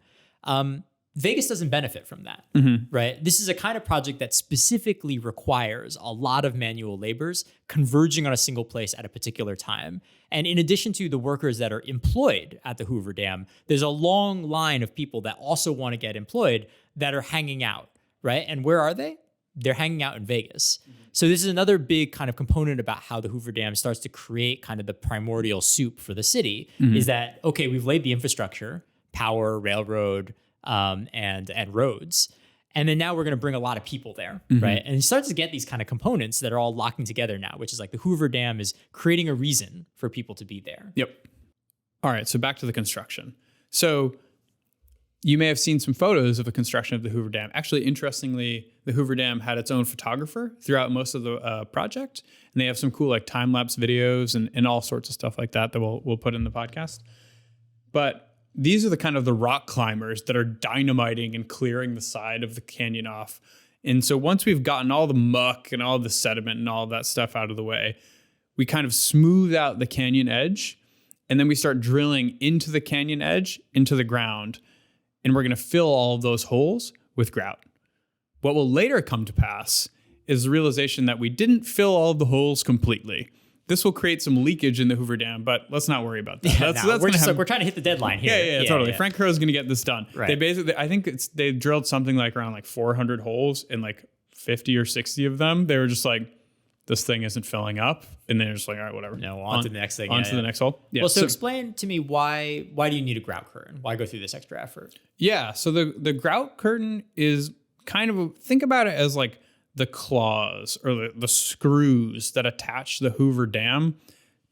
Vegas doesn't benefit from that, right? This is a kind of project that specifically requires a lot of manual labors converging on a single place at a particular time. And in addition to the workers that are employed at the Hoover Dam, there's a long line of people that also want to get employed that are hanging out, right? And where are they? They're hanging out in Vegas. So this is another big kind of component about how the Hoover Dam starts to create kind of the primordial soup for the city, is that, okay, we've laid the infrastructure, power, railroad, and roads. And then now we're going to bring a lot of people there, right? And you start to get these kind of components that are all locking together now, which is like the Hoover Dam is creating a reason for people to be there. Yep. All right, so back to the construction. So you may have seen some photos of the construction of the Hoover Dam. Actually, interestingly, the Hoover Dam had its own photographer throughout most of the project. And they have some cool like time-lapse videos and all sorts of stuff like that we'll put in the podcast. But these are the kind of the rock climbers that are dynamiting and clearing the side of the canyon off. And so once we've gotten all the muck and all the sediment and all of that stuff out of the way, we kind of smooth out the canyon edge. And then we start drilling into the canyon edge, into the ground. And we're going to fill all of those holes with grout. What will later come to pass is the realization that we didn't fill all of the holes completely. This will create some leakage in the Hoover Dam, but let's not worry about that. Yeah, we're trying to hit the deadline here. Yeah, totally. Yeah. Frank Crow is going to get this done. Right. They basically, I think they drilled something like around like 400 holes, and like 50 or 60 of them, they were just like, this thing isn't filling up, and they're just like, all right, whatever. No, on to the next thing. On to the next hole. Yeah. Well, so explain to me why do you need a grout curtain? Why go through this extra effort? Yeah, so the grout curtain is kind of, think about it as like the claws or the screws that attach the Hoover Dam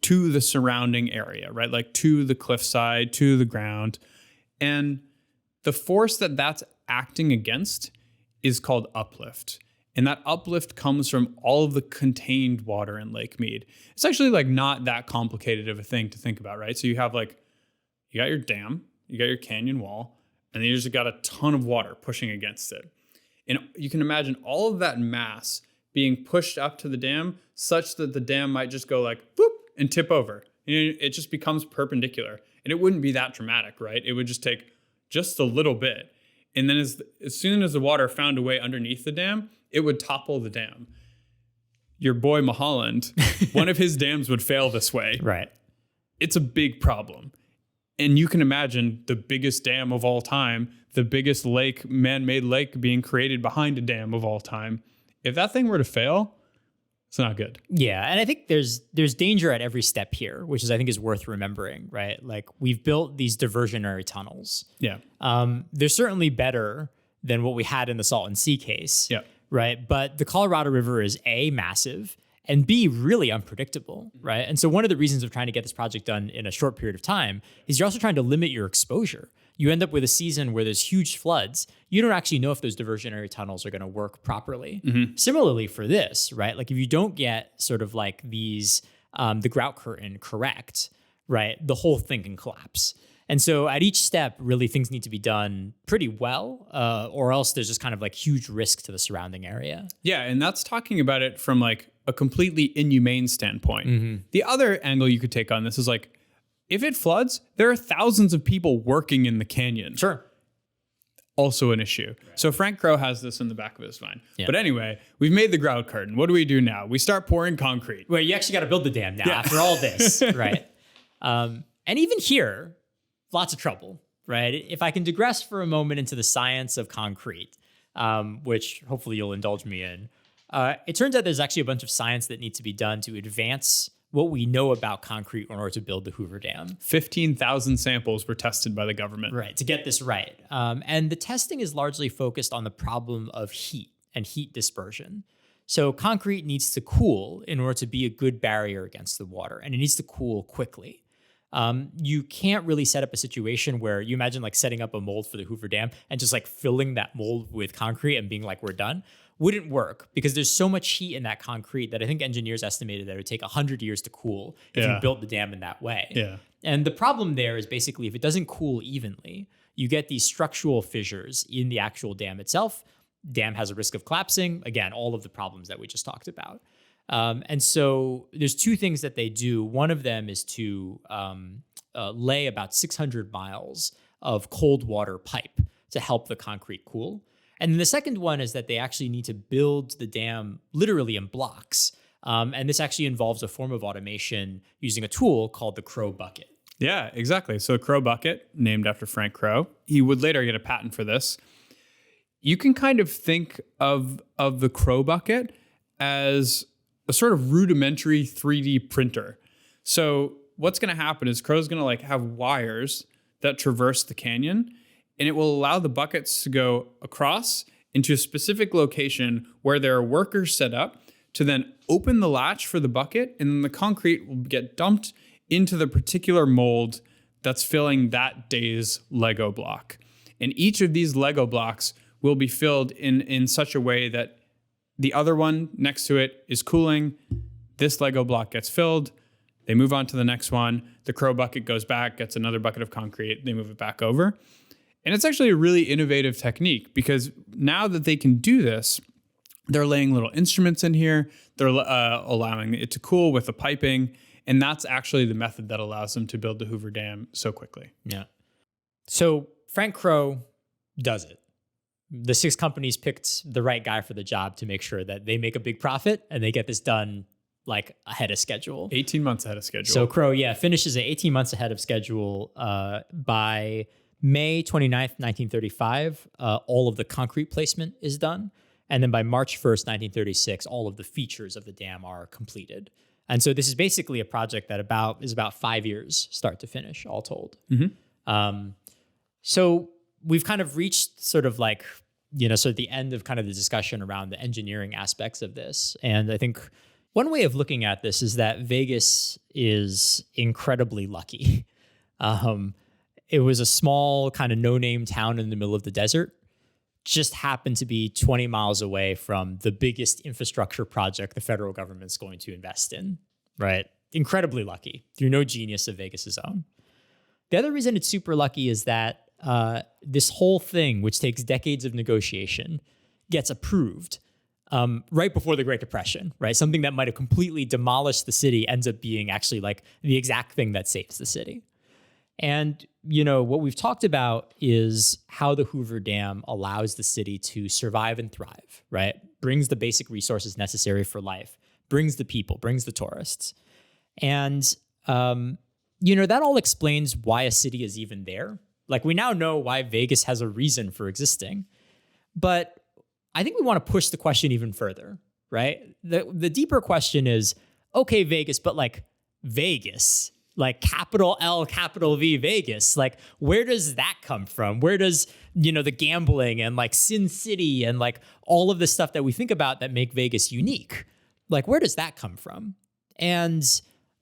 to the surrounding area, right? Like to the cliffside, to the ground. And the force that's acting against is called uplift. And that uplift comes from all of the contained water in Lake Mead. It's actually like not that complicated of a thing to think about, right? So you have like, you got your dam, you got your canyon wall, and then you just got a ton of water pushing against it. And you can imagine all of that mass being pushed up to the dam such that the dam might just go like, boop, and tip over. It just becomes perpendicular. And it wouldn't be that dramatic, right? It would just take just a little bit. And then as soon as the water found a way underneath the dam, it would topple the dam. Your boy Mulholland, one of his dams would fail this way. Right. It's a big problem. And you can imagine the biggest dam of all time, the biggest lake, man-made lake being created behind a dam of all time. If that thing were to fail, it's not good. Yeah, and I think there's danger at every step here, which I think is worth remembering, right? Like we've built these diversionary tunnels. Yeah. They're certainly better than what we had in the Salton Sea case. Yeah. Right. But the Colorado River is A, massive, and B, really unpredictable, right? And so one of the reasons of trying to get this project done in a short period of time is you're also trying to limit your exposure. You end up with a season where there's huge floods. You don't actually know if those diversionary tunnels are going to work properly. Similarly for this, right? Like if you don't get sort of like these, the grout curtain correct, right? The whole thing can collapse. And so at each step, really things need to be done pretty well, or else there's just kind of like huge risk to the surrounding area. Yeah, and that's talking about it from like a completely inhumane standpoint. The other angle you could take on this is like, if it floods, there are thousands of people working in the canyon. Sure. Also an issue. Right. So Frank Crow has this in the back of his mind. Yeah. But anyway, we've made the grout curtain. What do we do now? We start pouring concrete. Well, you actually got to build the dam now after all this, right? And even here, lots of trouble, right? If I can digress for a moment into the science of concrete, which hopefully you'll indulge me in. It turns out there's actually a bunch of science that needs to be done to advance what we know about concrete in order to build the Hoover Dam. 15,000 samples were tested by the government. Right, to get this right. And the testing is largely focused on the problem of heat and heat dispersion. So concrete needs to cool in order to be a good barrier against the water, and it needs to cool quickly. You can't really set up a situation where you imagine like setting up a mold for the Hoover Dam and just like filling that mold with concrete and being like, we're done. Wouldn't work because there's so much heat in that concrete that I think engineers estimated that it would take 100 years to cool if you built the dam in that way. Yeah. And the problem there is basically if it doesn't cool evenly, you get these structural fissures in the actual dam itself. Dam has a risk of collapsing. Again, all of the problems that we just talked about. And so there's two things that they do. One of them is to lay about 600 miles of cold water pipe to help the concrete cool. And then the second one is that they actually need to build the dam literally in blocks. And this actually involves a form of automation using a tool called the Crow bucket. Yeah, exactly. So Crow bucket, named after Frank Crow. He would later get a patent for this. You can kind of think of the Crow bucket as a sort of rudimentary 3D printer. So what's going to happen is Crow's going to like have wires that traverse the canyon, and it will allow the buckets to go across into a specific location where there are workers set up to then open the latch for the bucket, and then the concrete will get dumped into the particular mold that's filling that day's Lego block. And each of these Lego blocks will be filled in such a way that the other one next to it is cooling. This Lego block gets filled. They move on to the next one. The Crow bucket goes back, gets another bucket of concrete. They move it back over. And it's actually a really innovative technique because now that they can do this, they're laying little instruments in here. They're allowing it to cool with the piping. And that's actually the method that allows them to build the Hoover Dam so quickly. Yeah. So Frank Crow does it. The 6 companies picked the right guy for the job to make sure that they make a big profit and they get this done like ahead of schedule. 18 months ahead of schedule. So Crow, finishes it 18 months ahead of schedule. By May 29th, 1935, all of the concrete placement is done. And then by March 1st, 1936, all of the features of the dam are completed. And so this is basically a project that is about 5 years start to finish, all told. Mm-hmm. So we've kind of reached sort of like, sort of the end of kind of the discussion around the engineering aspects of this. And I think one way of looking at this is that Vegas is incredibly lucky. It was a small kind of no-name town in the middle of the desert, just happened to be 20 miles away from the biggest infrastructure project the federal government's going to invest in, right? Incredibly lucky through no genius of Vegas's own. The other reason it's super lucky is that this whole thing, which takes decades of negotiation, gets approved right before the Great Depression, right? Something that might have completely demolished the city ends up being actually like the exact thing that saves the city. And, what we've talked about is how the Hoover Dam allows the city to survive and thrive, right? Brings the basic resources necessary for life, brings the people, brings the tourists. And, that all explains why a city is even there. Like we now know why Vegas has a reason for existing. But I think we want to push the question even further, right? The deeper question is, okay, Vegas, but like Vegas, like capital L, capital V Vegas, like where does that come from? Where does, the gambling and like Sin City and like all of the stuff that we think about that make Vegas unique, like where does that come from? And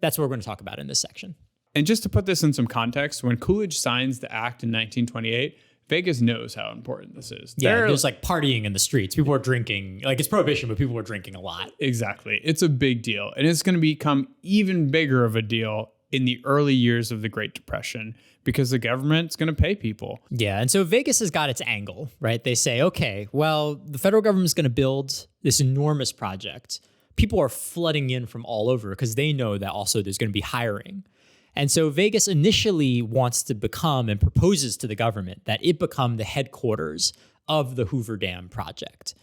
that's what we're going to talk about in this section. And just to put this in some context, when Coolidge signs the act in 1928, Vegas knows how important this is. Yeah, there's like partying in the streets. People are drinking. Like it's prohibition, but people were drinking a lot. Exactly. It's a big deal. And it's going to become even bigger of a deal in the early years of the Great Depression because the government's going to pay people. Yeah. And so Vegas has got its angle, right? They say, okay, well, the federal government's going to build this enormous project. People are flooding in from all over because they know that also there's going to be hiring. And so Vegas initially wants to become and proposes to the government that it become the headquarters of the Hoover Dam project.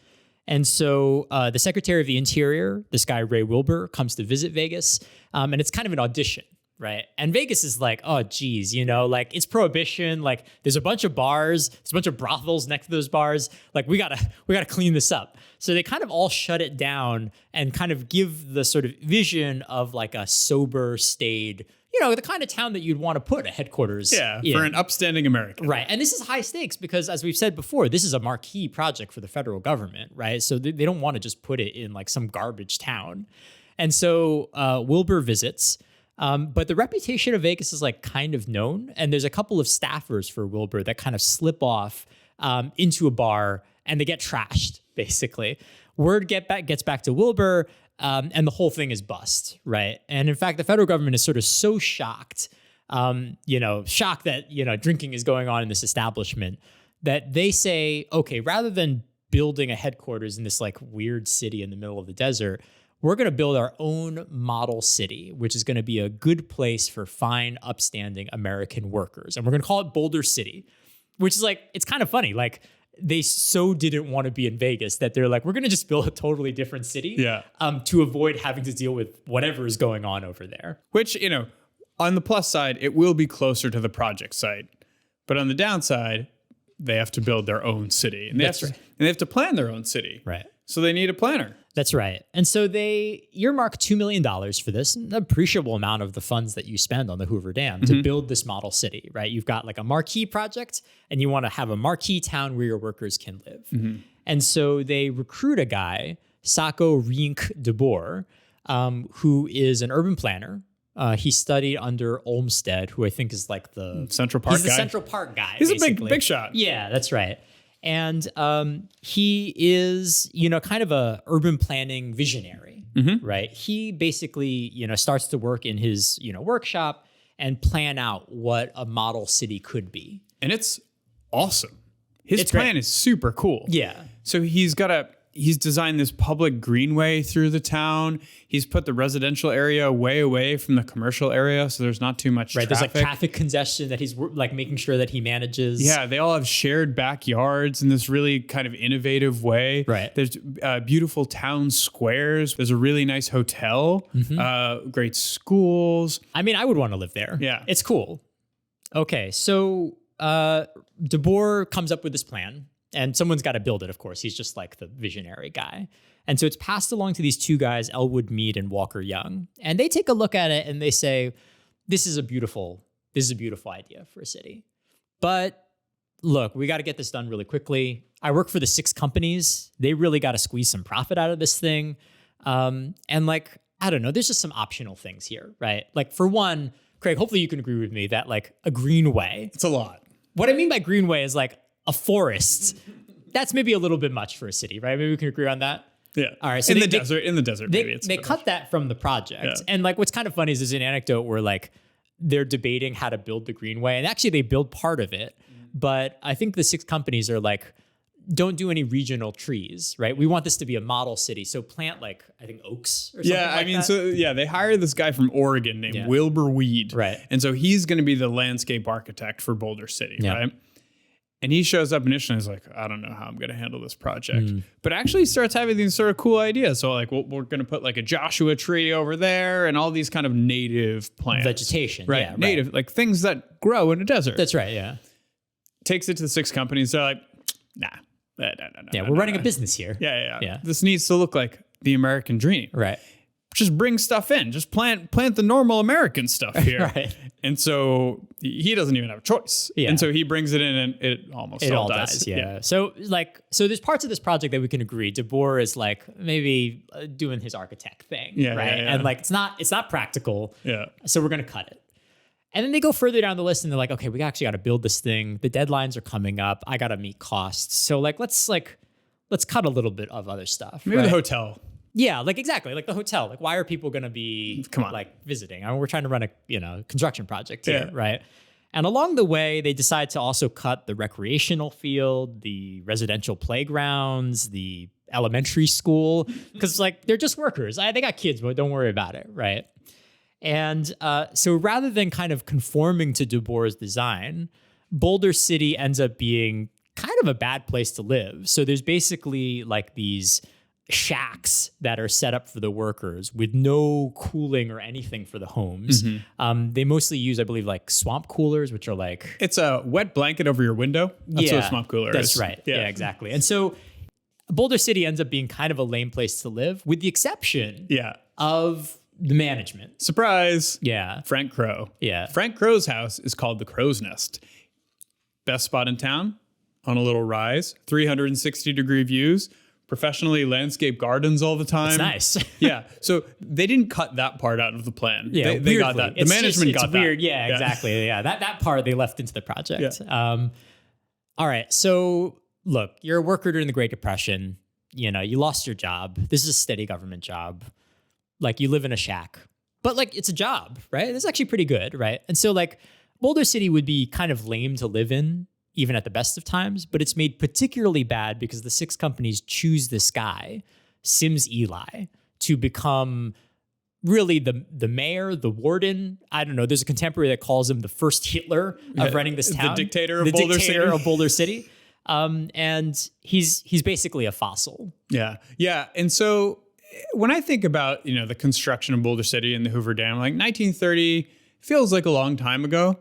And so the Secretary of the Interior, this guy Ray Wilbur, comes to visit Vegas, and it's kind of an audition, right? And Vegas is like, oh, geez, like it's prohibition. Like there's a bunch of bars, there's a bunch of brothels next to those bars. Like we gotta clean this up. So they kind of all shut it down and kind of give the sort of vision of like a sober, staid, the kind of town that you'd want to put a headquarters in. For an upstanding American. Right. And this is high stakes because, as we've said before, this is a marquee project for the federal government, right? So they don't want to just put it in like some garbage town. And so Wilbur visits, but the reputation of Vegas is like kind of known. And there's a couple of staffers for Wilbur that kind of slip off into a bar and they get trashed, basically. Word gets back to Wilbur, and the whole thing is bust, right? And in fact, the federal government is sort of so shocked, shocked that, drinking is going on in this establishment, that they say, okay, rather than building a headquarters in this like weird city in the middle of the desert, we're going to build our own model city, which is going to be a good place for fine, upstanding American workers. And we're going to call it Boulder City, which is like, it's kind of funny. Like, they so didn't want to be in Vegas that they're like, we're going to just build a totally different city to avoid having to deal with whatever is going on over there. Which, on the plus side, it will be closer to the project site. But on the downside, they have to build their own city. And they have to plan their own city. Right. So they need a planner. That's right. And so they earmark $2 million for this, an appreciable amount of the funds that you spend on the Hoover Dam to build this model city, right? You've got like a marquee project and you want to have a marquee town where your workers can live. And so they recruit a guy, Sako Rink de Boer, who is an urban planner. He studied under Olmsted, who I think is like the Central Park guy. He's the Central Park guy. He's basically. a big shot. Yeah, that's right. And he is, kind of a urban planning visionary, right? He basically, starts to work in his, workshop and plan out what a model city could be. And it's awesome. His plan is super cool. Yeah. So he's designed this public greenway through the town. He's put the residential area way away from the commercial area, so there's not too much traffic. There's like traffic congestion that he's like making sure that he manages. Yeah, they all have shared backyards in this really kind of innovative way. Right. There's beautiful town squares. There's a really nice hotel, great schools. I mean, I would want to live there. Yeah. It's cool. Okay, so De Boer comes up with this plan. And someone's got to build it, of course. He's just like the visionary guy. And so it's passed along to these two guys, Elwood Mead and Walker Young. And they take a look at it and they say, this is a beautiful idea for a city. But look, we got to get this done really quickly. I work for the 6 companies. They really got to squeeze some profit out of this thing. And like, I don't know, there's just some optional things here, right? Like for one, Craig, hopefully you can agree with me that like a greenway. It's a lot. What I mean by greenway is like, a forest, that's maybe a little bit much for a city, right? Maybe we can agree on that. Yeah. All right. So in the desert, maybe it's they cut that from the project. Yeah. And like, what's kind of funny is there's an anecdote where like they're debating how to build the greenway, and actually they build part of it, but I think the 6 companies are like, don't do any regional trees, right? We want this to be a model city, so plant like I think oaks or something. Yeah, like that. They hired this guy from Oregon named Wilbur Weed, right? And so he's going to be the landscape architect for Boulder City, right? And he shows up initially and is like, I don't know how I'm going to handle this project. But actually starts having these sort of cool ideas. So like, we're going to put like a Joshua tree over there and all these kind of native plants. Vegetation. Right. Yeah, native, like things that grow in a desert. That's right. Yeah. Takes it to the 6 companies. They're like, nah. Yeah, we're running a business here. Yeah. This needs to look like the American dream. Right. Just bring stuff in. Just plant the normal American stuff here. Right. And so he doesn't even have a choice. Yeah. And so he brings it in and it all dies. Yeah. So there's parts of this project that we can agree. De Boer is like maybe doing his architect thing. Yeah. Right. Yeah. And like it's not practical. Yeah. So we're gonna cut it. And then they go further down the list and they're like, okay, we actually got to build this thing. The deadlines are coming up. I got to meet costs. So let's cut a little bit of other stuff. Maybe the hotel. Yeah, like exactly, like the hotel. Like, why are people going to be like visiting? I mean, we're trying to run a construction project here, right? And along the way, they decide to also cut the recreational field, the residential playgrounds, the elementary school, because like they're just workers. They got kids, but don't worry about it, right? And so rather than kind of conforming to De Boer's design, Boulder City ends up being kind of a bad place to live. So there's basically like these shacks that are set up for the workers with no cooling or anything for the homes. They mostly use, I believe, like swamp coolers, which are like... It's a wet blanket over your window. That's what a swamp cooler is. That's right. Yeah, exactly. And so Boulder City ends up being kind of a lame place to live, with the exception of the management. Surprise. Yeah. Frank Crow. Yeah. Frank Crow's house is called the Crow's Nest. Best spot in town, on a little rise, 360-degree views, professionally landscaped gardens all the time. That's nice. Yeah. So they didn't cut that part out of the plan. Yeah, they got that. The management got that. It's weird. Yeah, exactly. Yeah. That part they left into the project. Yeah. All right. So look, you're a worker during the Great Depression. You know, you lost your job. This is a steady government job. Like, you live in a shack, but like, it's a job, right? It's actually pretty good, right? And so like, Boulder City would be kind of lame to live in, even at the best of times, but it's made particularly bad because the 6 companies choose this guy, Sims Eli, to become really the mayor, the warden. I don't know. There's a contemporary that calls him the first Hitler of running this town. The dictator of Boulder City. And he's basically a fossil. Yeah. Yeah. And so when I think about, you know, the construction of Boulder City and the Hoover Dam, like 1930 feels like a long time ago.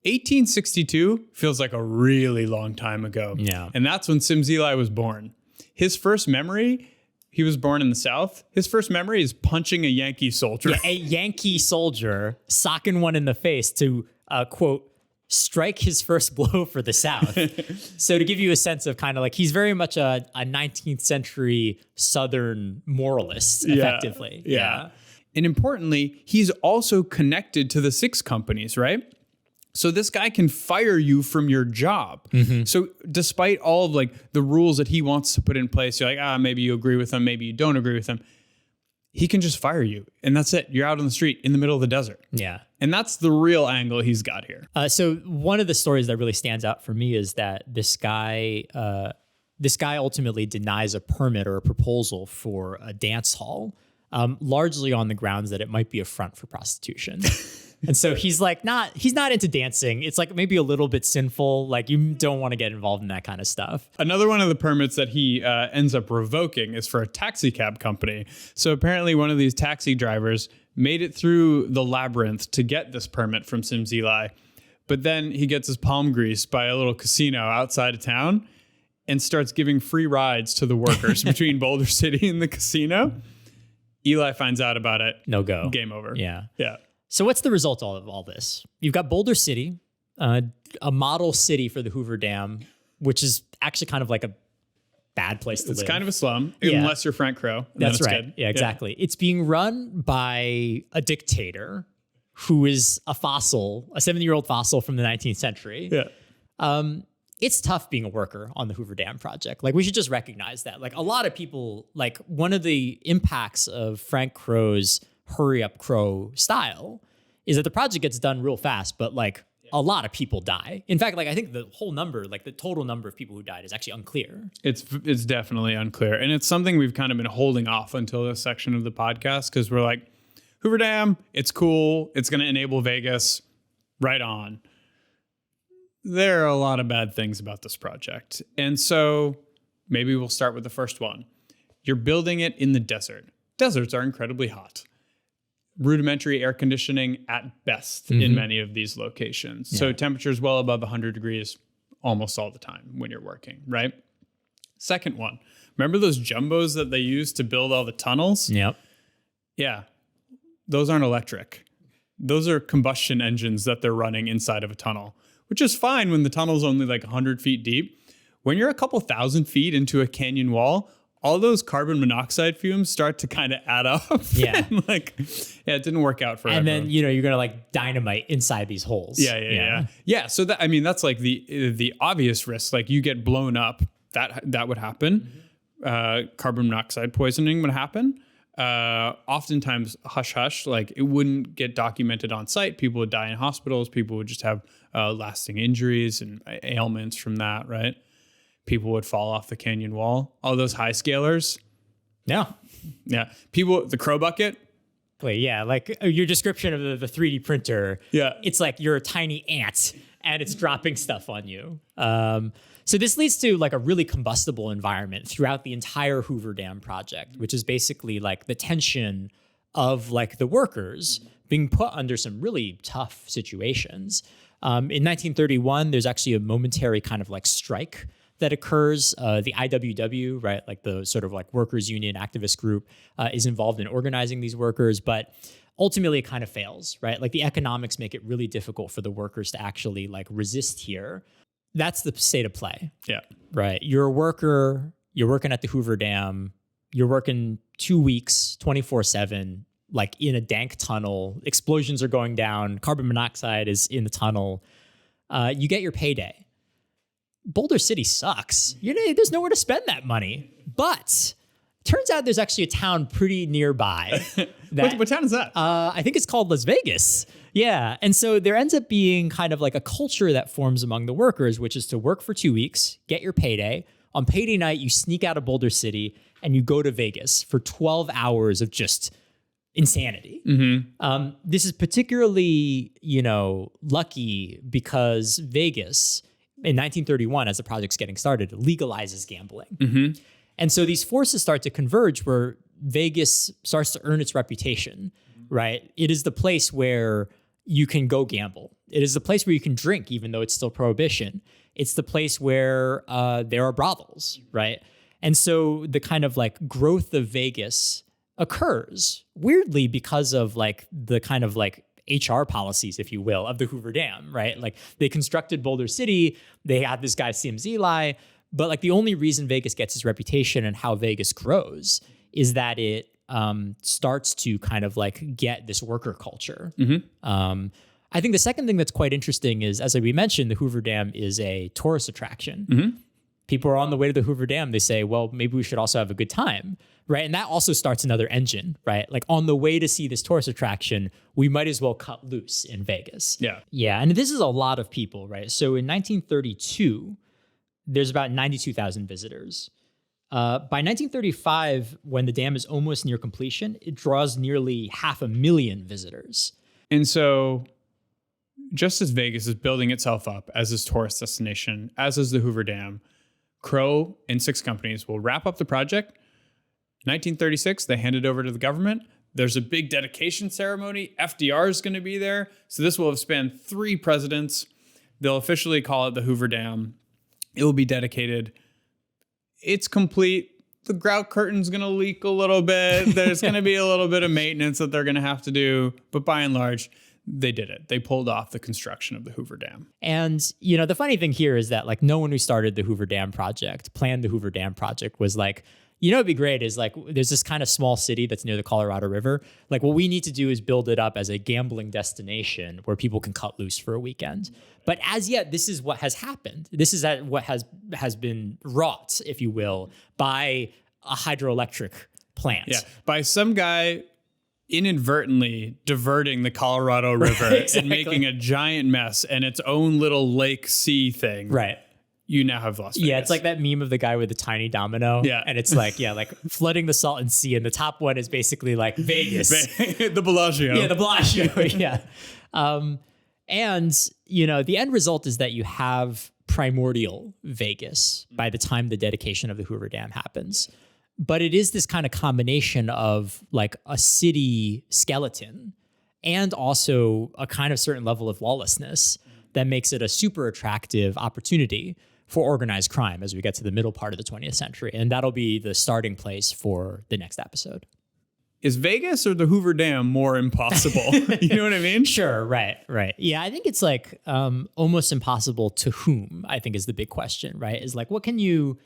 1862 feels like a really long time ago. Yeah. And that's when Sims Eli was born. His first memory, he was born in the South. His first memory is punching a Yankee soldier. Yeah, a Yankee soldier socking one in the face to, quote, strike his first blow for the South. So to give you a sense of kind of like, he's very much a 19th century Southern moralist, effectively. Yeah. And importantly, he's also connected to the 6 companies, right? So this guy can fire you from your job. So despite all of like the rules that he wants to put in place, you're like, maybe you agree with him, maybe you don't agree with him. He can just fire you. And that's it. You're out on the street in the middle of the desert. Yeah. And that's the real angle he's got here. So one of the stories that really stands out for me is that this guy ultimately denies a permit or a proposal for a dance hall, largely on the grounds that it might be a front for prostitution. And so he's not into dancing. It's like maybe a little bit sinful. Like, you don't want to get involved in that kind of stuff. Another one of the permits that he ends up revoking is for a taxi cab company. So apparently one of these taxi drivers made it through the labyrinth to get this permit from Sims Eli. But then he gets his palm greased by a little casino outside of town and starts giving free rides to the workers between Boulder City and the casino. Eli finds out about it. No go. Game over. Yeah. Yeah. So what's the result of all this? You've got Boulder City, a model city for the Hoover Dam, which is actually kind of like a bad place to live. It's kind of a slum, unless you're Frank Crow. That's right. Good. Yeah, exactly. Yeah. It's being run by a dictator who is a fossil, a 70-year-old fossil from the 19th century. Yeah. It's tough being a worker on the Hoover Dam project. Like, we should just recognize that. Like, a lot of people, like, one of the impacts of Frank Crow's hurry up Crow style is that the project gets done real fast, but like a lot of people die. In fact, like, I think the whole number, like the total number of people who died, is actually unclear. It's definitely unclear. And it's something we've kind of been holding off until this section of the podcast, because we're like, Hoover Dam, it's cool. It's going to enable Vegas. Right on. There are a lot of bad things about this project. And so maybe we'll start with the first one. You're building it in the desert. Deserts are incredibly hot. Rudimentary air conditioning at best in many of these locations. Yeah. So temperatures well above 100 degrees almost all the time when you're working, right? Second one, remember those jumbos that they use to build all the tunnels? Yep. Yeah, those aren't electric. Those are combustion engines that they're running inside of a tunnel, which is fine when the tunnel's only like 100 feet deep. When you're a couple thousand feet into a canyon wall, all those carbon monoxide fumes start to kind of add up. Yeah. And it didn't work out for And everyone. then, you're going to like dynamite inside these holes. Yeah. So that's like the obvious risk. Like, you get blown up, that would happen. Carbon monoxide poisoning would happen. Oftentimes hush, like, it wouldn't get documented on site. People would die in hospitals. People would just have lasting injuries and ailments from that, right? People would fall off the canyon wall. All those high scalers. Yeah. Yeah. People, the crow bucket. Yeah. Like your description of the 3D printer. Yeah. It's like you're a tiny ant and it's dropping stuff on you. So this leads to like a really combustible environment throughout the entire Hoover Dam project, which is basically like the tension of like the workers being put under some really tough situations. In 1931, there's actually a momentary kind of like strike that occurs. The IWW, right, like the sort of like workers union activist group, is involved in organizing these workers, but ultimately it kind of fails, right? Like the economics make it really difficult for the workers to actually like resist here. That's the state of play. Yeah. Right. You're a worker, you're working at the Hoover Dam, you're working 2 weeks, 24/7, like in a dank tunnel, explosions are going down, carbon monoxide is in the tunnel. You get your payday. Boulder City sucks. There's nowhere to spend that money. But turns out there's actually a town pretty nearby. What town is that? I think it's called Las Vegas. Yeah. And so there ends up being kind of like a culture that forms among the workers, which is to work for 2 weeks, get your payday. On payday night, you sneak out of Boulder City and you go to Vegas for 12 hours of just insanity. This is particularly, lucky because Vegas in 1931, as the project's getting started, legalizes gambling. And so these forces start to converge where Vegas starts to earn its reputation, right? It is the place where you can go gamble. It is the place where you can drink, even though it's still prohibition. It's the place where there are brothels, right? And so the kind of like growth of Vegas occurs weirdly because of like the kind of like HR policies, if you will, of the Hoover Dam, right? Like they constructed Boulder City, they had this guy, Sims Eli, but like the only reason Vegas gets its reputation and how Vegas grows is that it starts to kind of like get this worker culture. I think the second thing that's quite interesting is, as we mentioned, the Hoover Dam is a tourist attraction. People are on the way to the Hoover Dam. They say, well, maybe we should also have a good time, right? And that also starts another engine, right? Like on the way to see this tourist attraction, we might as well cut loose in Vegas. Yeah. And this is a lot of people, right? So in 1932, there's about 92,000 visitors. By 1935, when the dam is almost near completion, it draws nearly 500,000 visitors. And so just as Vegas is building itself up as this tourist destination, as is the Hoover Dam, Crow and 6 companies will wrap up the project. 1936, they hand it over to the government. There's a big dedication ceremony. FDR is going to be there. So this will have spanned 3 presidents. They'll officially call it the Hoover Dam. It will be dedicated. It's complete. The grout curtain's going to leak a little bit. There's going to be a little bit of maintenance that they're going to have to do. But by and large, they did it. They pulled off the construction of the Hoover Dam. And, the funny thing here is that like no one who started the Hoover Dam project, planned the Hoover Dam project, was like, it'd be great is like, there's this kind of small city that's near the Colorado River. Like what we need to do is build it up as a gambling destination where people can cut loose for a weekend. But as yet, this is what has happened. This is what has been wrought, if you will, by a hydroelectric plant. Yeah, by some guy inadvertently diverting the Colorado River Exactly. and making a giant mess and its own little lake sea thing. Right. You now have Las Vegas. Yeah, it's like that meme of the guy with the tiny domino. Yeah. And it's like, like flooding the Salton Sea. And the top one is basically like Vegas. The Bellagio. Yeah, the Bellagio. Yeah. And, the end result is that you have primordial Vegas by the time the dedication of the Hoover Dam happens. But it is this kind of combination of like a city skeleton and also a kind of certain level of lawlessness that makes it a super attractive opportunity for organized crime as we get to the middle part of the 20th century. And that'll be the starting place for the next episode. Is Vegas or the Hoover Dam more impossible? You know what I mean? Sure. Right. Yeah. I think it's like almost impossible to whom, I think is the big question, right? Is like, what can you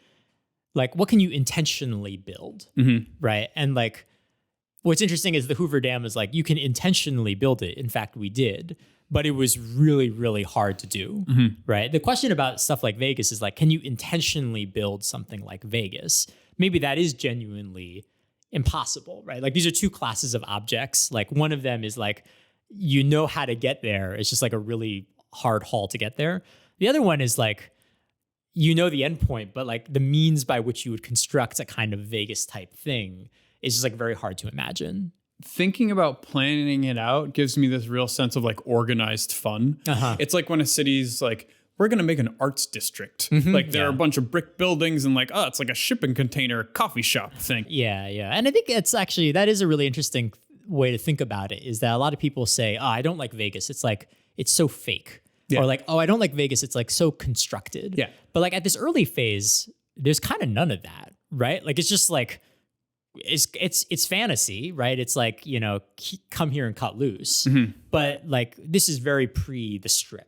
intentionally build? Right. And like, what's interesting is the Hoover Dam is like, you can intentionally build it. In fact, we did, but it was really, really hard to do. Right. The question about stuff like Vegas is like, can you intentionally build something like Vegas? Maybe that is genuinely impossible, right? Like these are 2 classes of objects. Like one of them is like, how to get there. It's just like a really hard haul to get there. The other one is like, the end point, but like the means by which you would construct a kind of Vegas type thing is just like very hard to imagine. Thinking about planning it out gives me this real sense of like organized fun. It's like when a city's like we're going to make an arts district. Like there are a bunch of brick buildings and like, oh, it's like a shipping container coffee shop thing. Yeah. And I think that is a really interesting way to think about it, is that a lot of people say, oh, I don't like Vegas. It's like, it's so fake. Or like, oh, I don't like Vegas. It's like so constructed. Yeah. But like at this early phase, there's kind of none of that, right? Like, it's just like, it's fantasy, right? It's like, come here and cut loose. But like, this is very pre the Strip.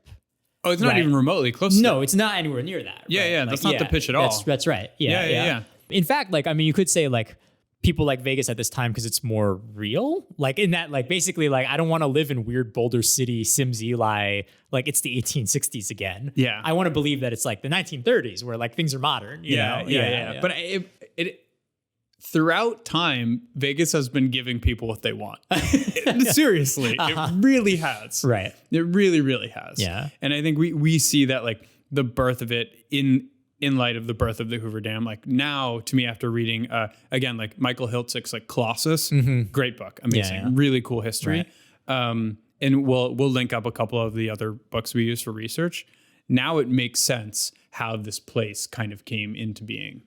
Oh, it's not even remotely close to No, it's not anywhere near that. Yeah, right? yeah. That's not the pitch at all. That's right. Yeah. In fact, like, I mean, you could say like, people like Vegas at this time because it's more real. Like in that, like basically like, I don't want to live in weird Boulder City, Sims Eli, like it's the 1860s again. Yeah. I want to believe that it's like the 1930s where like things are modern. You know? Yeah. But it throughout time, Vegas has been giving people what they want. Seriously, it really has. Right. It really, really has. Yeah. And I think we see that like the birth of it in light of the birth of the Hoover Dam. Like now, to me, after reading, again, like Michael Hiltzick's like Colossus, great book, amazing, really cool history. Right. And we'll link up a couple of the other books we use for research. Now it makes sense how this place kind of came into being.